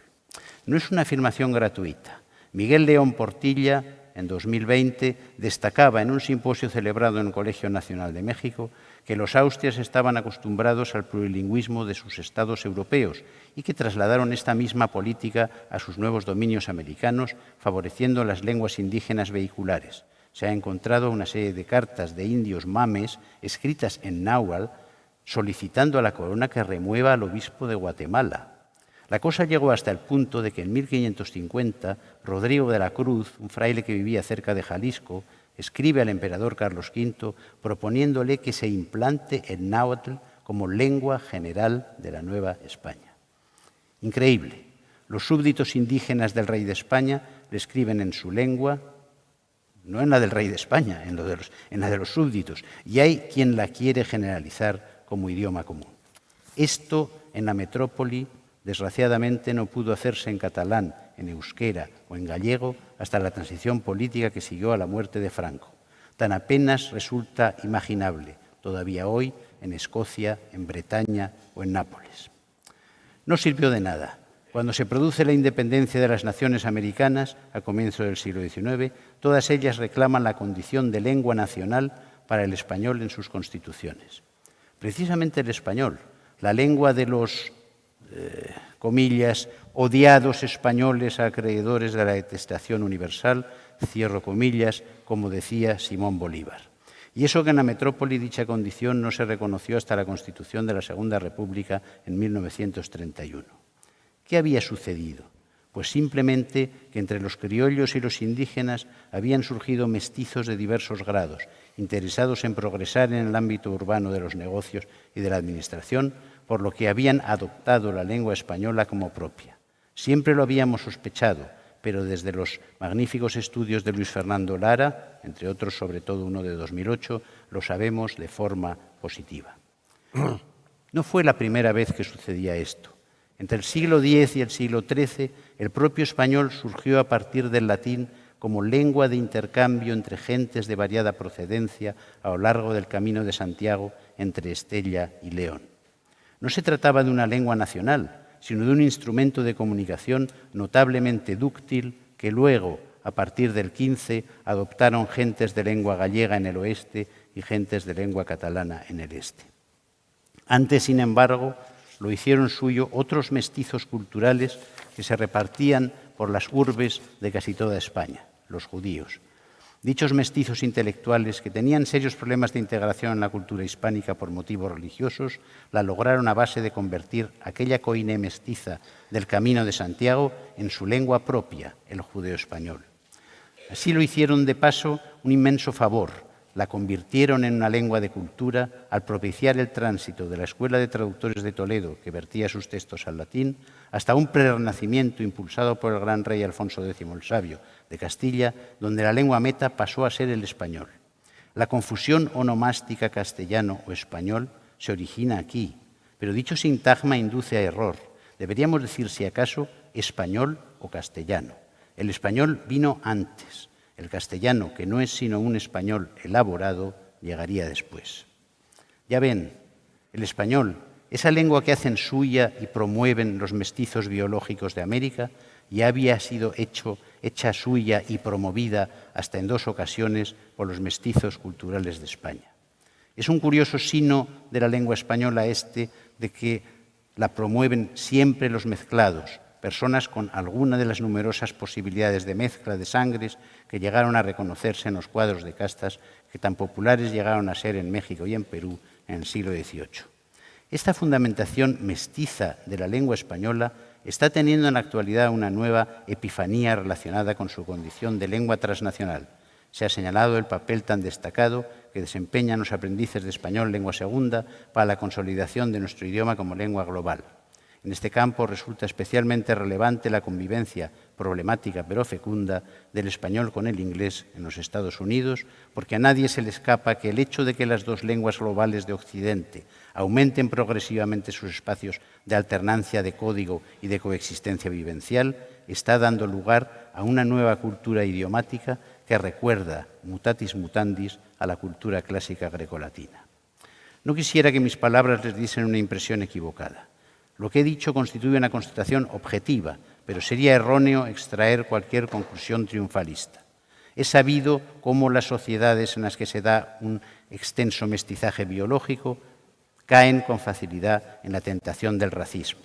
No es una afirmación gratuita. Miguel León Portilla, en 2020, destacaba en un simposio celebrado en el Colegio Nacional de México que los austrias estaban acostumbrados al plurilingüismo de sus estados europeos y que trasladaron esta misma política a sus nuevos dominios americanos, favoreciendo las lenguas indígenas vehiculares. Se ha encontrado una serie de cartas de indios mames escritas en náhuatl solicitando a la corona que remueva al obispo de Guatemala. La cosa llegó hasta el punto de que en 1550 Rodrigo de la Cruz, un fraile que vivía cerca de Jalisco, escribe al emperador Carlos V proponiéndole que se implante el náhuatl como lengua general de la Nueva España. Increíble. Los súbditos indígenas del rey de España le escriben en su lengua no en la del rey de España, en la de los súbditos, y hay quien la quiere generalizar como idioma común. Esto en la metrópoli, desgraciadamente, no pudo hacerse en catalán, en euskera o en gallego hasta la transición política que siguió a la muerte de Franco. Tan apenas resulta imaginable todavía hoy en Escocia, en Bretaña o en Nápoles. No sirvió de nada. Cuando se produce la independencia de las naciones americanas, a comienzo del siglo XIX, todas ellas reclaman la condición de lengua nacional para el español en sus constituciones. Precisamente el español, la lengua de los, comillas, odiados españoles acreedores de la detestación universal, cierro comillas, como decía Simón Bolívar. Y eso que en la metrópoli dicha condición no se reconoció hasta la Constitución de la Segunda República en 1931. ¿Qué había sucedido? Pues simplemente que entre los criollos y los indígenas habían surgido mestizos de diversos grados, interesados en progresar en el ámbito urbano de los negocios y de la administración, por lo que habían adoptado la lengua española como propia. Siempre lo habíamos sospechado, pero desde los magníficos estudios de Luis Fernando Lara, entre otros, sobre todo uno de 2008, lo sabemos de forma positiva. No fue la primera vez que sucedía esto. Entre el siglo X y el siglo XIII, el propio español surgió a partir del latín como lengua de intercambio entre gentes de variada procedencia a lo largo del Camino de Santiago entre Estella y León. No se trataba de una lengua nacional, sino de un instrumento de comunicación notablemente dúctil que luego, a partir del XV, adoptaron gentes de lengua gallega en el oeste y gentes de lengua catalana en el este. Antes, sin embargo, lo hicieron suyo otros mestizos culturales que se repartían por las urbes de casi toda España, los judíos. Dichos mestizos intelectuales, que tenían serios problemas de integración en la cultura hispánica por motivos religiosos, la lograron a base de convertir aquella coine mestiza del Camino de Santiago en su lengua propia, el judeo-español. Así lo hicieron de paso un inmenso favor. La convirtieron en una lengua de cultura al propiciar el tránsito de la Escuela de Traductores de Toledo, que vertía sus textos al latín, hasta un prerrenacimiento impulsado por el gran rey Alfonso X el Sabio de Castilla, donde la lengua meta pasó a ser el español. La confusión onomástica castellano o español se origina aquí, pero dicho sintagma induce a error. Deberíamos decir, si acaso, español o castellano. El español vino antes. El castellano, que no es sino un español elaborado, llegaría después. Ya ven, el español, esa lengua que hacen suya y promueven los mestizos biológicos de América, ya había sido hecha suya y promovida hasta en 2 ocasiones por los mestizos culturales de España. Es un curioso signo de la lengua española de que la promueven siempre los mezclados, personas con alguna de las numerosas posibilidades de mezcla de sangres que llegaron a reconocerse en los cuadros de castas que tan populares llegaron a ser en México y en Perú en el siglo XVIII. Esta fundamentación mestiza de la lengua española está teniendo en la actualidad una nueva epifanía relacionada con su condición de lengua transnacional. Se ha señalado el papel tan destacado que desempeñan los aprendices de español lengua segunda para la consolidación de nuestro idioma como lengua global. En este campo resulta especialmente relevante la convivencia problemática pero fecunda del español con el inglés en los Estados Unidos, porque a nadie se le escapa que el hecho de que las 2 lenguas globales de Occidente aumenten progresivamente sus espacios de alternancia de código y de coexistencia vivencial está dando lugar a una nueva cultura idiomática que recuerda, mutatis mutandis, a la cultura clásica grecolatina. No quisiera que mis palabras les diesen una impresión equivocada. Lo que he dicho constituye una constatación objetiva, pero sería erróneo extraer cualquier conclusión triunfalista. Es sabido cómo las sociedades en las que se da un extenso mestizaje biológico caen con facilidad en la tentación del racismo.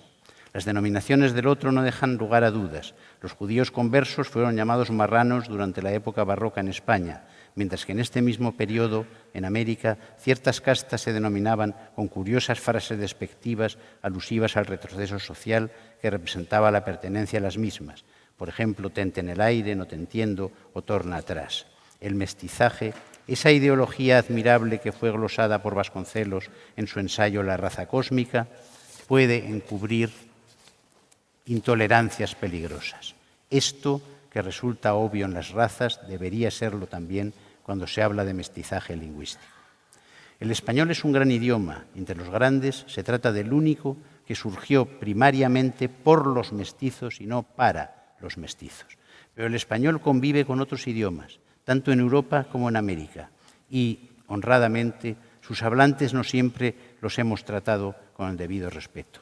Las denominaciones del otro no dejan lugar a dudas. Los judíos conversos fueron llamados marranos durante la época barroca en España, mientras que en este mismo periodo, en América, ciertas castas se denominaban con curiosas frases despectivas alusivas al retroceso social que representaba la pertenencia a las mismas. Por ejemplo, tente en el aire, no te entiendo o torna atrás. El mestizaje, esa ideología admirable que fue glosada por Vasconcelos en su ensayo La raza cósmica, puede encubrir intolerancias peligrosas. Esto que resulta obvio en las razas debería serlo también cuando se habla de mestizaje lingüístico. El español es un gran idioma. Entre los grandes se trata del único que surgió primariamente por los mestizos y no para los mestizos. Pero el español convive con otros idiomas, tanto en Europa como en América, y, honradamente, sus hablantes no siempre los hemos tratado con el debido respeto.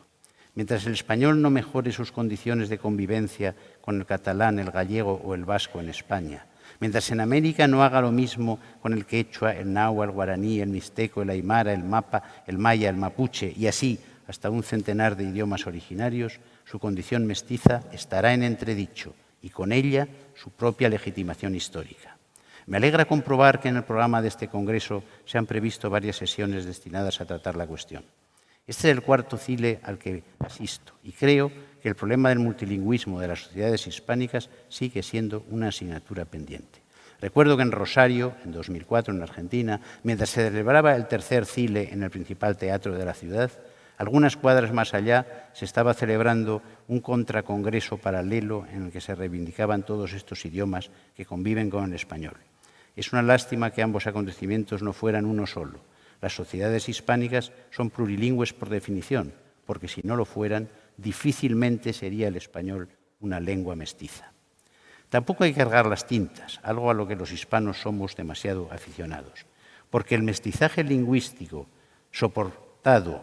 Mientras el español no mejore sus condiciones de convivencia con el catalán, el gallego o el vasco en España, mientras en América no haga lo mismo con el quechua, el náhuatl, el guaraní, el mixteco, el aymara, el mapa, el maya, el mapuche y así hasta un centenar de idiomas originarios, su condición mestiza estará en entredicho y con ella su propia legitimación histórica. Me alegra comprobar que en el programa de este Congreso se han previsto varias sesiones destinadas a tratar la cuestión. Este es el cuarto CILE al que asisto y creo que el problema del multilingüismo de las sociedades hispánicas sigue siendo una asignatura pendiente. Recuerdo que en Rosario, en 2004, en Argentina, mientras se celebraba el tercer CILE en el principal teatro de la ciudad, algunas cuadras más allá se estaba celebrando un contracongreso paralelo en el que se reivindicaban todos estos idiomas que conviven con el español. Es una lástima que ambos acontecimientos no fueran uno solo. Las sociedades hispánicas son plurilingües por definición, porque si no lo fueran, difícilmente sería el español una lengua mestiza. Tampoco hay que cargar las tintas, algo a lo que los hispanos somos demasiado aficionados, porque el mestizaje lingüístico soportado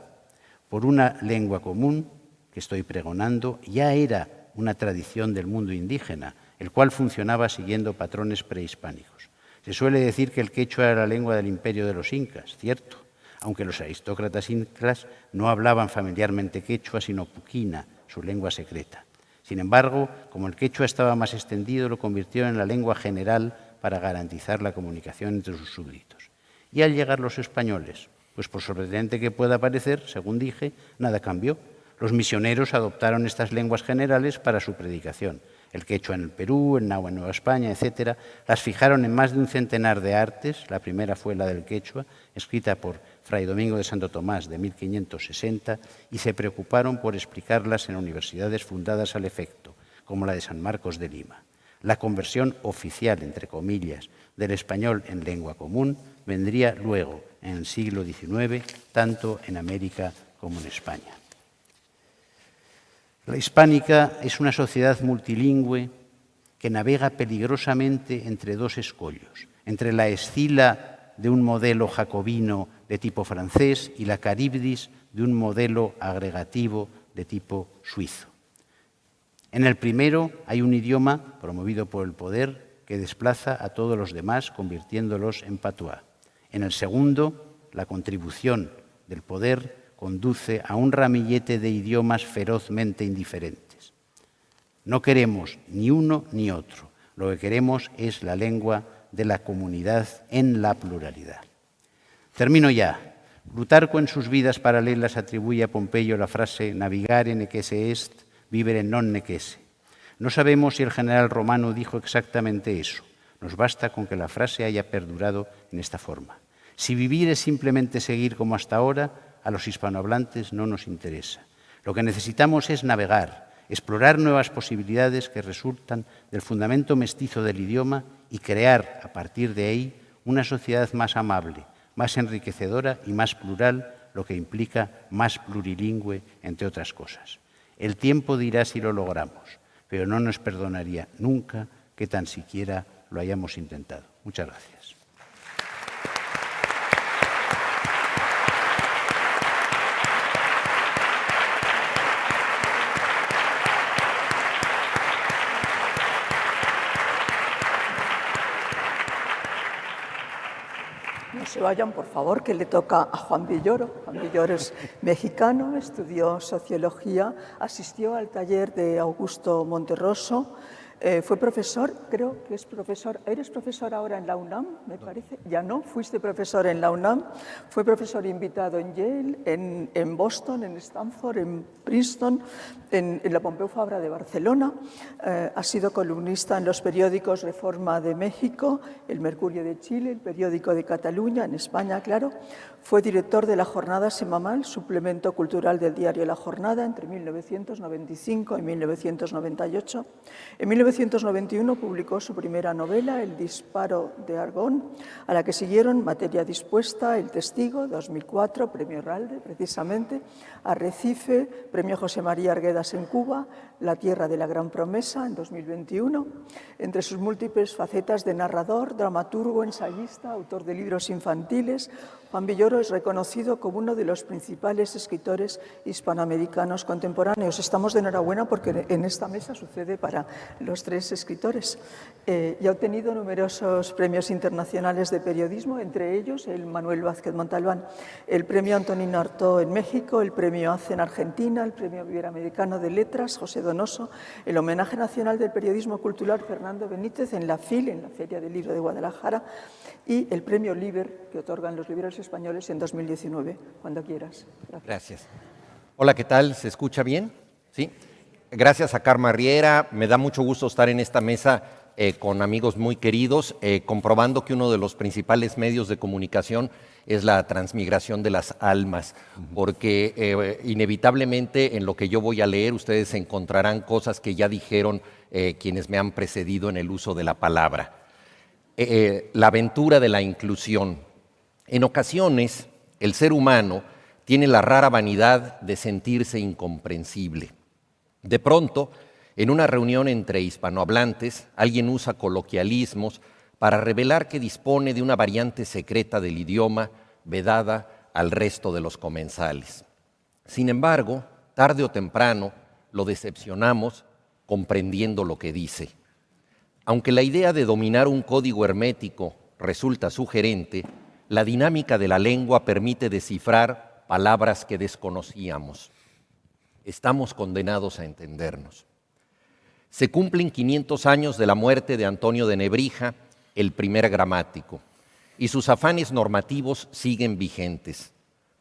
por una lengua común que estoy pregonando ya era una tradición del mundo indígena, el cual funcionaba siguiendo patrones prehispánicos. Se suele decir que el quechua era la lengua del imperio de los incas, cierto, aunque los aristócratas incas no hablaban familiarmente quechua, sino puquina, su lengua secreta. Sin embargo, como el quechua estaba más extendido, lo convirtieron en la lengua general para garantizar la comunicación entre sus súbditos. Y al llegar los españoles, pues por sorprendente que pueda parecer, según dije, nada cambió. Los misioneros adoptaron estas lenguas generales para su predicación. El quechua en el Perú, el náhuatl en Nueva España, etc., las fijaron en más de un centenar de artes. La primera fue la del quechua, escrita por Fray Domingo de Santo Tomás de 1560, y se preocuparon por explicarlas en universidades fundadas al efecto, como la de San Marcos de Lima. La conversión oficial, entre comillas, del español en lengua común vendría luego, en el siglo XIX, tanto en América como en España. La hispánica es una sociedad multilingüe que navega peligrosamente entre dos escollos, entre la escila de un modelo jacobino de tipo francés y la caribdis de un modelo agregativo de tipo suizo. En el primero hay un idioma promovido por el poder que desplaza a todos los demás, convirtiéndolos en patuá. En el segundo, la contribución del poder conduce a un ramillete de idiomas ferozmente indiferentes. No queremos ni uno ni otro. Lo que queremos es la lengua de la comunidad en la pluralidad. Termino ya. Plutarco en sus vidas paralelas atribuye a Pompeyo la frase navigare nequese est, vivere non nequese. No sabemos si el general romano dijo exactamente eso. Nos basta con que la frase haya perdurado en esta forma. Si vivir es simplemente seguir como hasta ahora, a los hispanohablantes no nos interesa. Lo que necesitamos es navegar, explorar nuevas posibilidades que resultan del fundamento mestizo del idioma y crear, a partir de ahí, una sociedad más amable, más enriquecedora y más plural, lo que implica más plurilingüe, entre otras cosas. El tiempo dirá si lo logramos, pero no nos perdonaría nunca que tan siquiera lo hayamos intentado. Muchas gracias. No se vayan, por favor, que le toca a Juan Villoro. Juan Villoro es mexicano, estudió sociología, asistió al taller de Augusto Monterroso, fue profesor, creo que es profesor. ¿Eres profesor ahora en la UNAM, me parece? Ya no, fuiste profesor en la UNAM, fue profesor invitado en Yale, en Boston, en Stanford, en Princeton, en la Pompeu Fabra de Barcelona. Ha sido columnista en los periódicos Reforma de México, El Mercurio de Chile, El Periódico de Cataluña, en España, claro. Fue director de La Jornada Semanal, suplemento cultural del diario La Jornada, entre 1995 y 1998. En 1991 publicó su primera novela, El disparo de Argón, a la que siguieron Materia dispuesta, El testigo, 2004, Premio Herralde, precisamente, Arrecife, Premio José María Arguedas en Cuba, La tierra de la gran promesa, en 2021. Entre sus múltiples facetas de narrador, dramaturgo, ensayista, autor de libros infantiles, Juan Villoro es reconocido como uno de los principales escritores hispanoamericanos contemporáneos. Estamos de enhorabuena porque en esta mesa sucede para los tres escritores. Y ha obtenido numerosos premios internacionales de periodismo, entre ellos el Manuel Vázquez Montalbán, el Premio Antonino Artaud en México, el Premio ACE en Argentina, el Premio Iberoamericano de Letras José Donoso, el Homenaje Nacional del Periodismo Cultural Fernando Benítez en la FIL, en la Feria del Libro de Guadalajara, y el Premio Liber, que otorgan los libreros españoles en 2019. Cuando quieras. Gracias. Hola, ¿qué tal? ¿Se escucha bien? ¿Sí? Gracias a Karma Riera. Me da mucho gusto estar en esta mesa con amigos muy queridos, comprobando que uno de los principales medios de comunicación es la transmigración de las almas, porque inevitablemente en lo que yo voy a leer ustedes encontrarán cosas que ya dijeron quienes me han precedido en el uso de la palabra. La aventura de la inclusión. En ocasiones, el ser humano tiene la rara vanidad de sentirse incomprensible. De pronto, en una reunión entre hispanohablantes, alguien usa coloquialismos para revelar que dispone de una variante secreta del idioma vedada al resto de los comensales. Sin embargo, tarde o temprano, lo decepcionamos comprendiendo lo que dice. Aunque la idea de dominar un código hermético resulta sugerente, la dinámica de la lengua permite descifrar palabras que desconocíamos. Estamos condenados a entendernos. Se cumplen 500 años de la muerte de Antonio de Nebrija, el primer gramático, y sus afanes normativos siguen vigentes.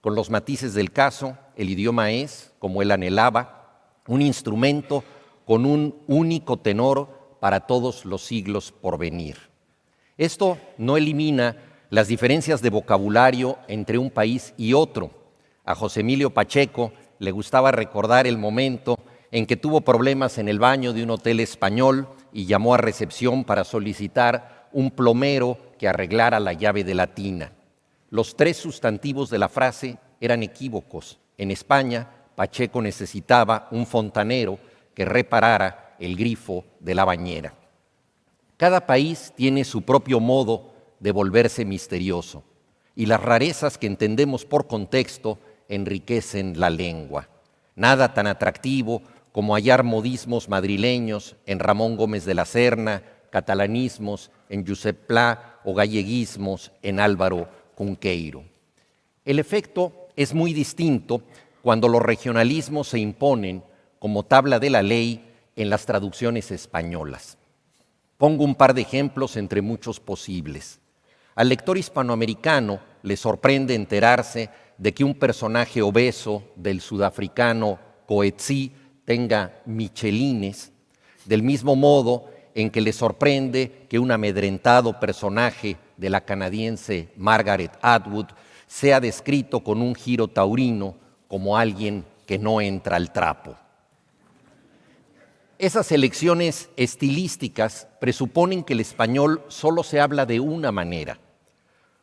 Con los matices del caso, el idioma es, como él anhelaba, un instrumento con un único tenor para todos los siglos por venir. Esto no elimina las diferencias de vocabulario entre un país y otro. A José Emilio Pacheco le gustaba recordar el momento en que tuvo problemas en el baño de un hotel español y llamó a recepción para solicitar un plomero que arreglara la llave de la tina. Los tres sustantivos de la frase eran equívocos. En España, Pacheco necesitaba un fontanero que reparara el grifo de la bañera. Cada país tiene su propio modo de volverse misterioso, y las rarezas que entendemos por contexto enriquecen la lengua. Nada tan atractivo como hallar modismos madrileños en Ramón Gómez de la Serna, catalanismos en Josep Pla o galleguismos en Álvaro Cunqueiro. El efecto es muy distinto cuando los regionalismos se imponen como tabla de la ley en las traducciones españolas. Pongo un par de ejemplos entre muchos posibles. Al lector hispanoamericano le sorprende enterarse de que un personaje obeso del sudafricano Coetzee tenga michelines, del mismo modo en que le sorprende que un amedrentado personaje de la canadiense Margaret Atwood sea descrito con un giro taurino como alguien que no entra al trapo. Esas elecciones estilísticas presuponen que el español solo se habla de una manera.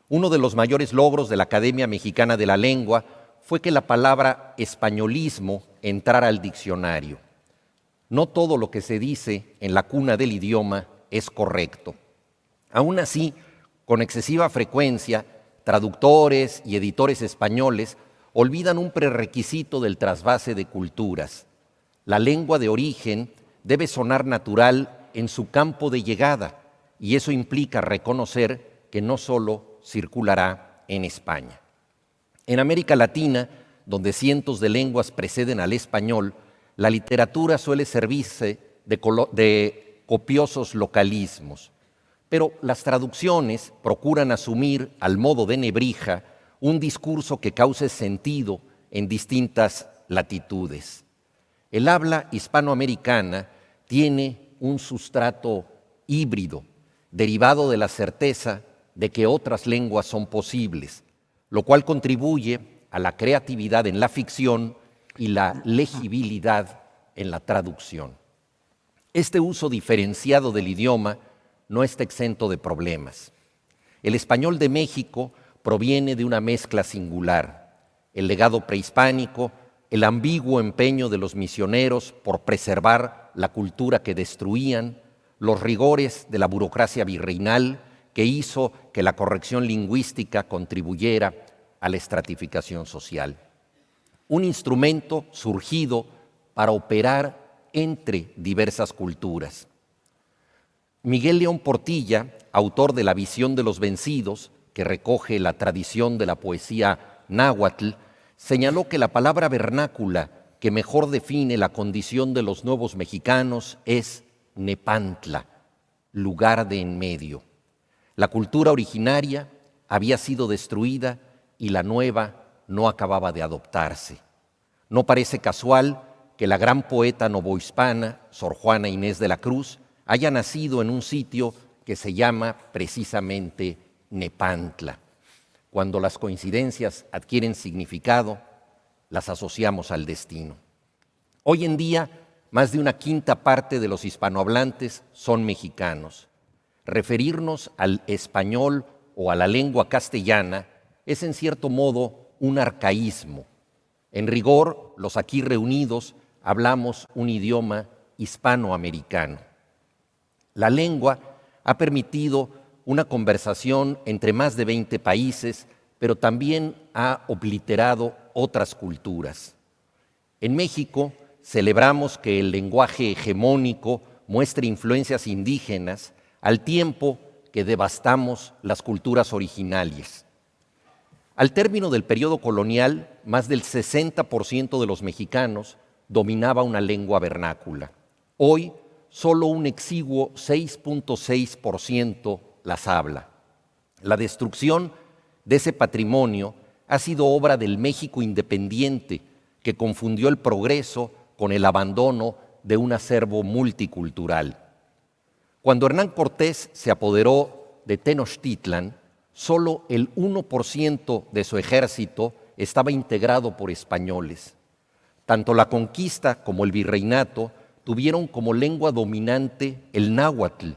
Uno de los mayores logros de la Academia Mexicana de la Lengua fue que la palabra españolismo entrara al diccionario. No todo lo que se dice en la cuna del idioma es correcto. Aún así, con excesiva frecuencia, traductores y editores españoles olvidan un prerequisito del trasvase de culturas. La lengua de origen debe sonar natural en su campo de llegada, y eso implica reconocer que no solo circulará en España. En América Latina, donde cientos de lenguas preceden al español, la literatura suele servirse de copiosos localismos, pero las traducciones procuran asumir al modo de Nebrija un discurso que cause sentido en distintas latitudes. El habla hispanoamericana tiene un sustrato híbrido, derivado de la certeza de que otras lenguas son posibles, lo cual contribuye a la creatividad en la ficción y la legibilidad en la traducción. Este uso diferenciado del idioma no está exento de problemas. El español de México proviene de una mezcla singular: el legado prehispánico, el ambiguo empeño de los misioneros por preservar la cultura que destruían, los rigores de la burocracia virreinal que hizo que la corrección lingüística contribuyera a la estratificación social. Un instrumento surgido para operar entre diversas culturas. Miguel León Portilla, autor de La visión de los vencidos, que recoge la tradición de la poesía náhuatl, señaló que la palabra vernácula que mejor define la condición de los nuevos mexicanos es Nepantla, lugar de en medio. La cultura originaria había sido destruida y la nueva no acababa de adoptarse. No parece casual que la gran poeta novohispana, Sor Juana Inés de la Cruz, haya nacido en un sitio que se llama precisamente Nepantla. Cuando las coincidencias adquieren significado, las asociamos al destino. Hoy en día, más de una quinta parte de los hispanohablantes son mexicanos. Referirnos al español o a la lengua castellana es en cierto modo un arcaísmo. En rigor, los aquí reunidos hablamos un idioma hispanoamericano. La lengua ha permitido una conversación entre más de 20 países, pero también ha obliterado otras culturas. En México celebramos que el lenguaje hegemónico muestre influencias indígenas al tiempo que devastamos las culturas originarias. Al término del periodo colonial, más del 60% de los mexicanos dominaba una lengua vernácula. Hoy, solo un exiguo 6.6% las habla. La destrucción de ese patrimonio ha sido obra del México independiente, que confundió el progreso con el abandono de un acervo multicultural. Cuando Hernán Cortés se apoderó de Tenochtitlan, solo el 1% de su ejército estaba integrado por españoles. Tanto la conquista como el virreinato tuvieron como lengua dominante el náhuatl,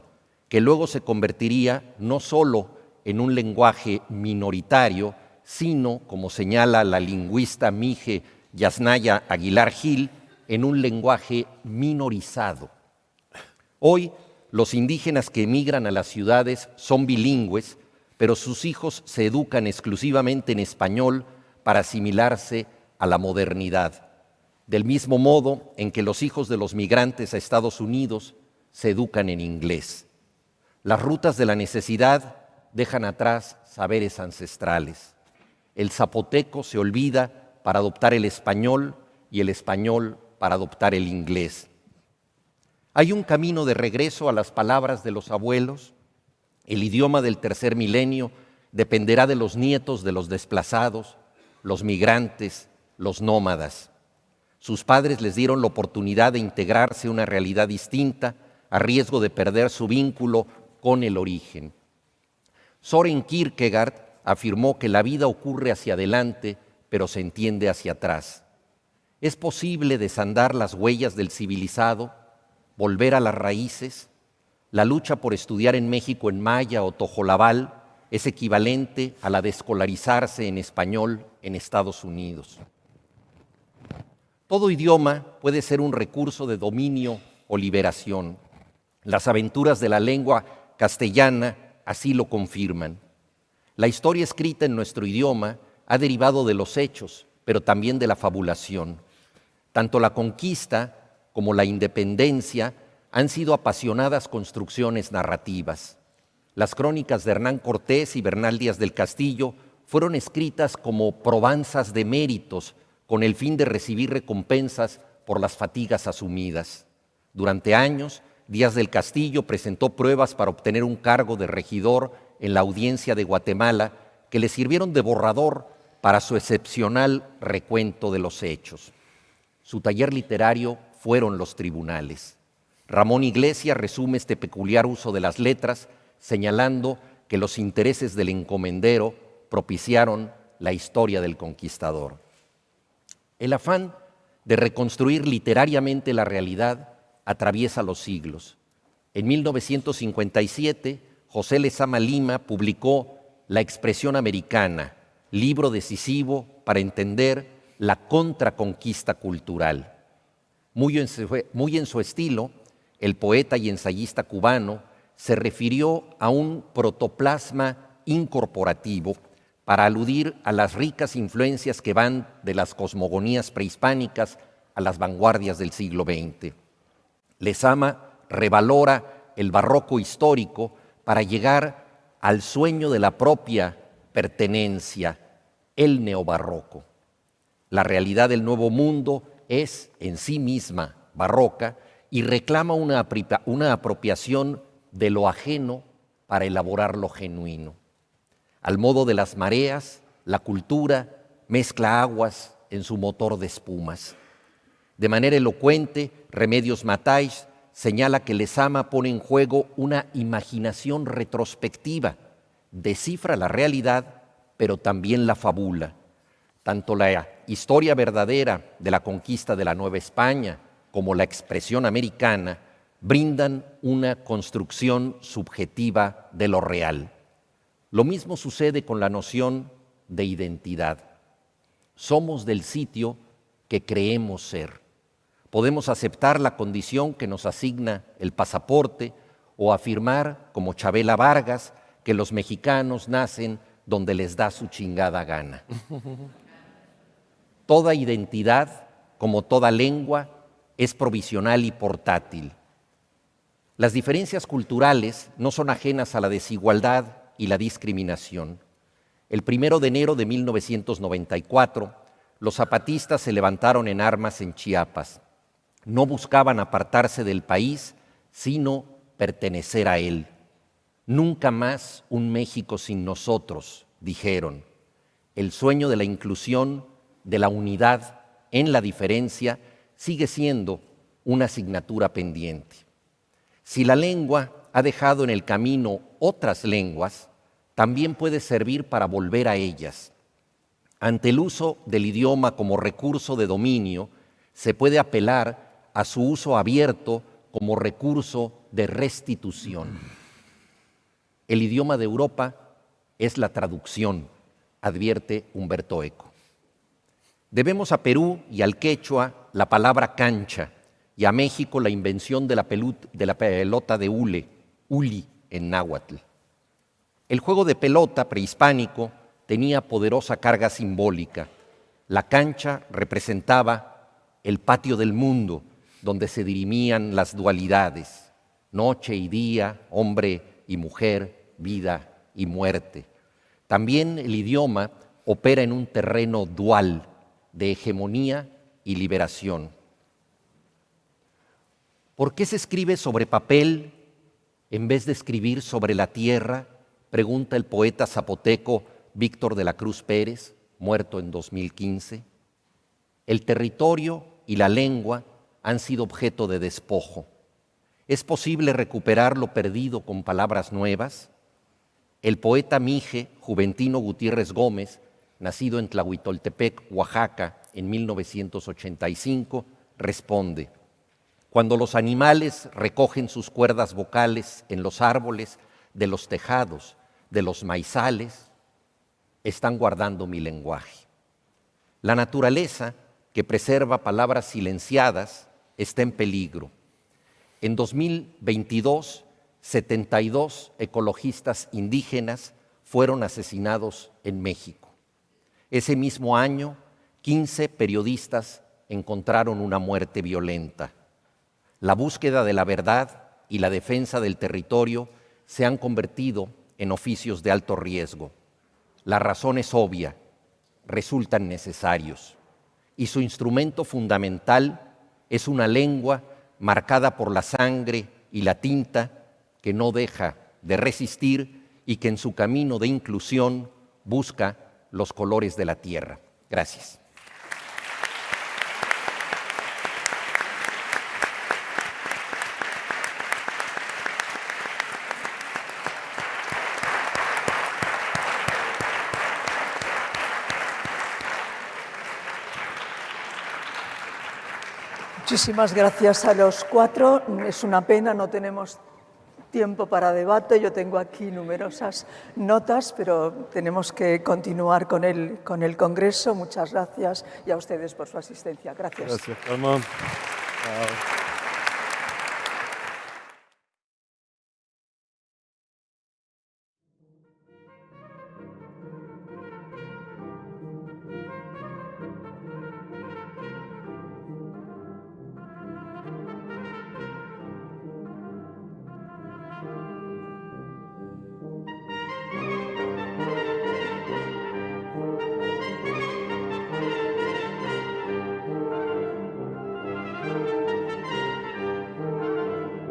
que luego se convertiría no solo en un lenguaje minoritario, sino, como señala la lingüista Mije Yasnaya Aguilar Gil, en un lenguaje minorizado. Hoy, los indígenas que emigran a las ciudades son bilingües, pero sus hijos se educan exclusivamente en español para asimilarse a la modernidad. Del mismo modo en que los hijos de los migrantes a Estados Unidos se educan en inglés. Las rutas de la necesidad dejan atrás saberes ancestrales. El zapoteco se olvida para adoptar el español y el español para adoptar el inglés. ¿Hay un camino de regreso a las palabras de los abuelos? El idioma del tercer milenio dependerá de los nietos de los desplazados, los migrantes, los nómadas. Sus padres les dieron la oportunidad de integrarse a una realidad distinta, a riesgo de perder su vínculo con el origen. Søren Kierkegaard afirmó que la vida ocurre hacia adelante, pero se entiende hacia atrás. ¿Es posible desandar las huellas del civilizado, volver a las raíces? La lucha por estudiar en México en maya o tojolabal es equivalente a la de escolarizarse en español en Estados Unidos. Todo idioma puede ser un recurso de dominio o liberación. Las aventuras de la lengua castellana así lo confirman. La historia escrita en nuestro idioma ha derivado de los hechos, pero también de la fabulación. Tanto la conquista como la independencia han sido apasionadas construcciones narrativas. Las crónicas de Hernán Cortés y Bernal Díaz del Castillo fueron escritas como probanzas de méritos con el fin de recibir recompensas por las fatigas asumidas. Durante años, Díaz del Castillo presentó pruebas para obtener un cargo de regidor en la Audiencia de Guatemala que le sirvieron de borrador para su excepcional recuento de los hechos. Su taller literario fueron los tribunales. Ramón Iglesias resume este peculiar uso de las letras, señalando que los intereses del encomendero propiciaron la historia del conquistador. El afán de reconstruir literariamente la realidad atraviesa los siglos. En 1957, José Lezama Lima publicó La expresión americana, libro decisivo para entender la contraconquista cultural. Muy en su estilo, el poeta y ensayista cubano se refirió a un protoplasma incorporativo para aludir a las ricas influencias que van de las cosmogonías prehispánicas a las vanguardias del siglo XX. Lezama revalora el barroco histórico para llegar al sueño de la propia pertenencia, el neobarroco. La realidad del Nuevo Mundo es en sí misma barroca y reclama una apropiación de lo ajeno para elaborar lo genuino. Al modo de las mareas, la cultura mezcla aguas en su motor de espumas. De manera elocuente, Remedios Matáis señala que Lezama pone en juego una imaginación retrospectiva, descifra la realidad, pero también la fabula. Tanto la historia verdadera de la conquista de la Nueva España como la expresión americana brindan una construcción subjetiva de lo real. Lo mismo sucede con la noción de identidad. Somos del sitio que creemos ser. Podemos aceptar la condición que nos asigna el pasaporte o afirmar, como Chabela Vargas, que los mexicanos nacen donde les da su chingada gana. Toda identidad, como toda lengua, es provisional y portátil. Las diferencias culturales no son ajenas a la desigualdad y la discriminación. El 1 de enero de 1994, los zapatistas se levantaron en armas en Chiapas. No buscaban apartarse del país, sino pertenecer a él. Nunca más un México sin nosotros, dijeron. El sueño de la inclusión, de la unidad en la diferencia, sigue siendo una asignatura pendiente. Si la lengua ha dejado en el camino otras lenguas, también puede servir para volver a ellas. Ante el uso del idioma como recurso de dominio, se puede apelar a su uso abierto como recurso de restitución. El idioma de Europa es la traducción, advierte Humberto Eco. Debemos a Perú y al quechua la palabra cancha y a México la invención de la pelota de hule, uli en náhuatl. El juego de pelota prehispánico tenía poderosa carga simbólica. La cancha representaba el patio del mundo, donde se dirimían las dualidades, noche y día, hombre y mujer, vida y muerte. También el idioma opera en un terreno dual de hegemonía y liberación. ¿Por qué se escribe sobre papel en vez de escribir sobre la tierra?, pregunta el poeta zapoteco Víctor de la Cruz Pérez, muerto en 2015. El territorio y la lengua han sido objeto de despojo. ¿Es posible recuperar lo perdido con palabras nuevas? El poeta mije Juventino Gutiérrez Gómez, nacido en Tlahuitoltepec, Oaxaca, en 1985, responde: cuando los animales recogen sus cuerdas vocales en los árboles de los tejados, de los maizales, están guardando mi lenguaje. La naturaleza, que preserva palabras silenciadas, está en peligro. En 2022, 72 ecologistas indígenas fueron asesinados en México. Ese mismo año, 15 periodistas encontraron una muerte violenta. La búsqueda de la verdad y la defensa del territorio se han convertido en oficios de alto riesgo. La razón es obvia, resultan necesarios. Y su instrumento fundamental es una lengua marcada por la sangre y la tinta que no deja de resistir y que en su camino de inclusión busca los colores de la tierra. Gracias. Muchísimas gracias a los cuatro. Es una pena, no tenemos tiempo para debate. Yo tengo aquí numerosas notas, pero tenemos que continuar con el Congreso. Muchas gracias y a ustedes por su asistencia. Gracias. Gracias, Carmen. Chao.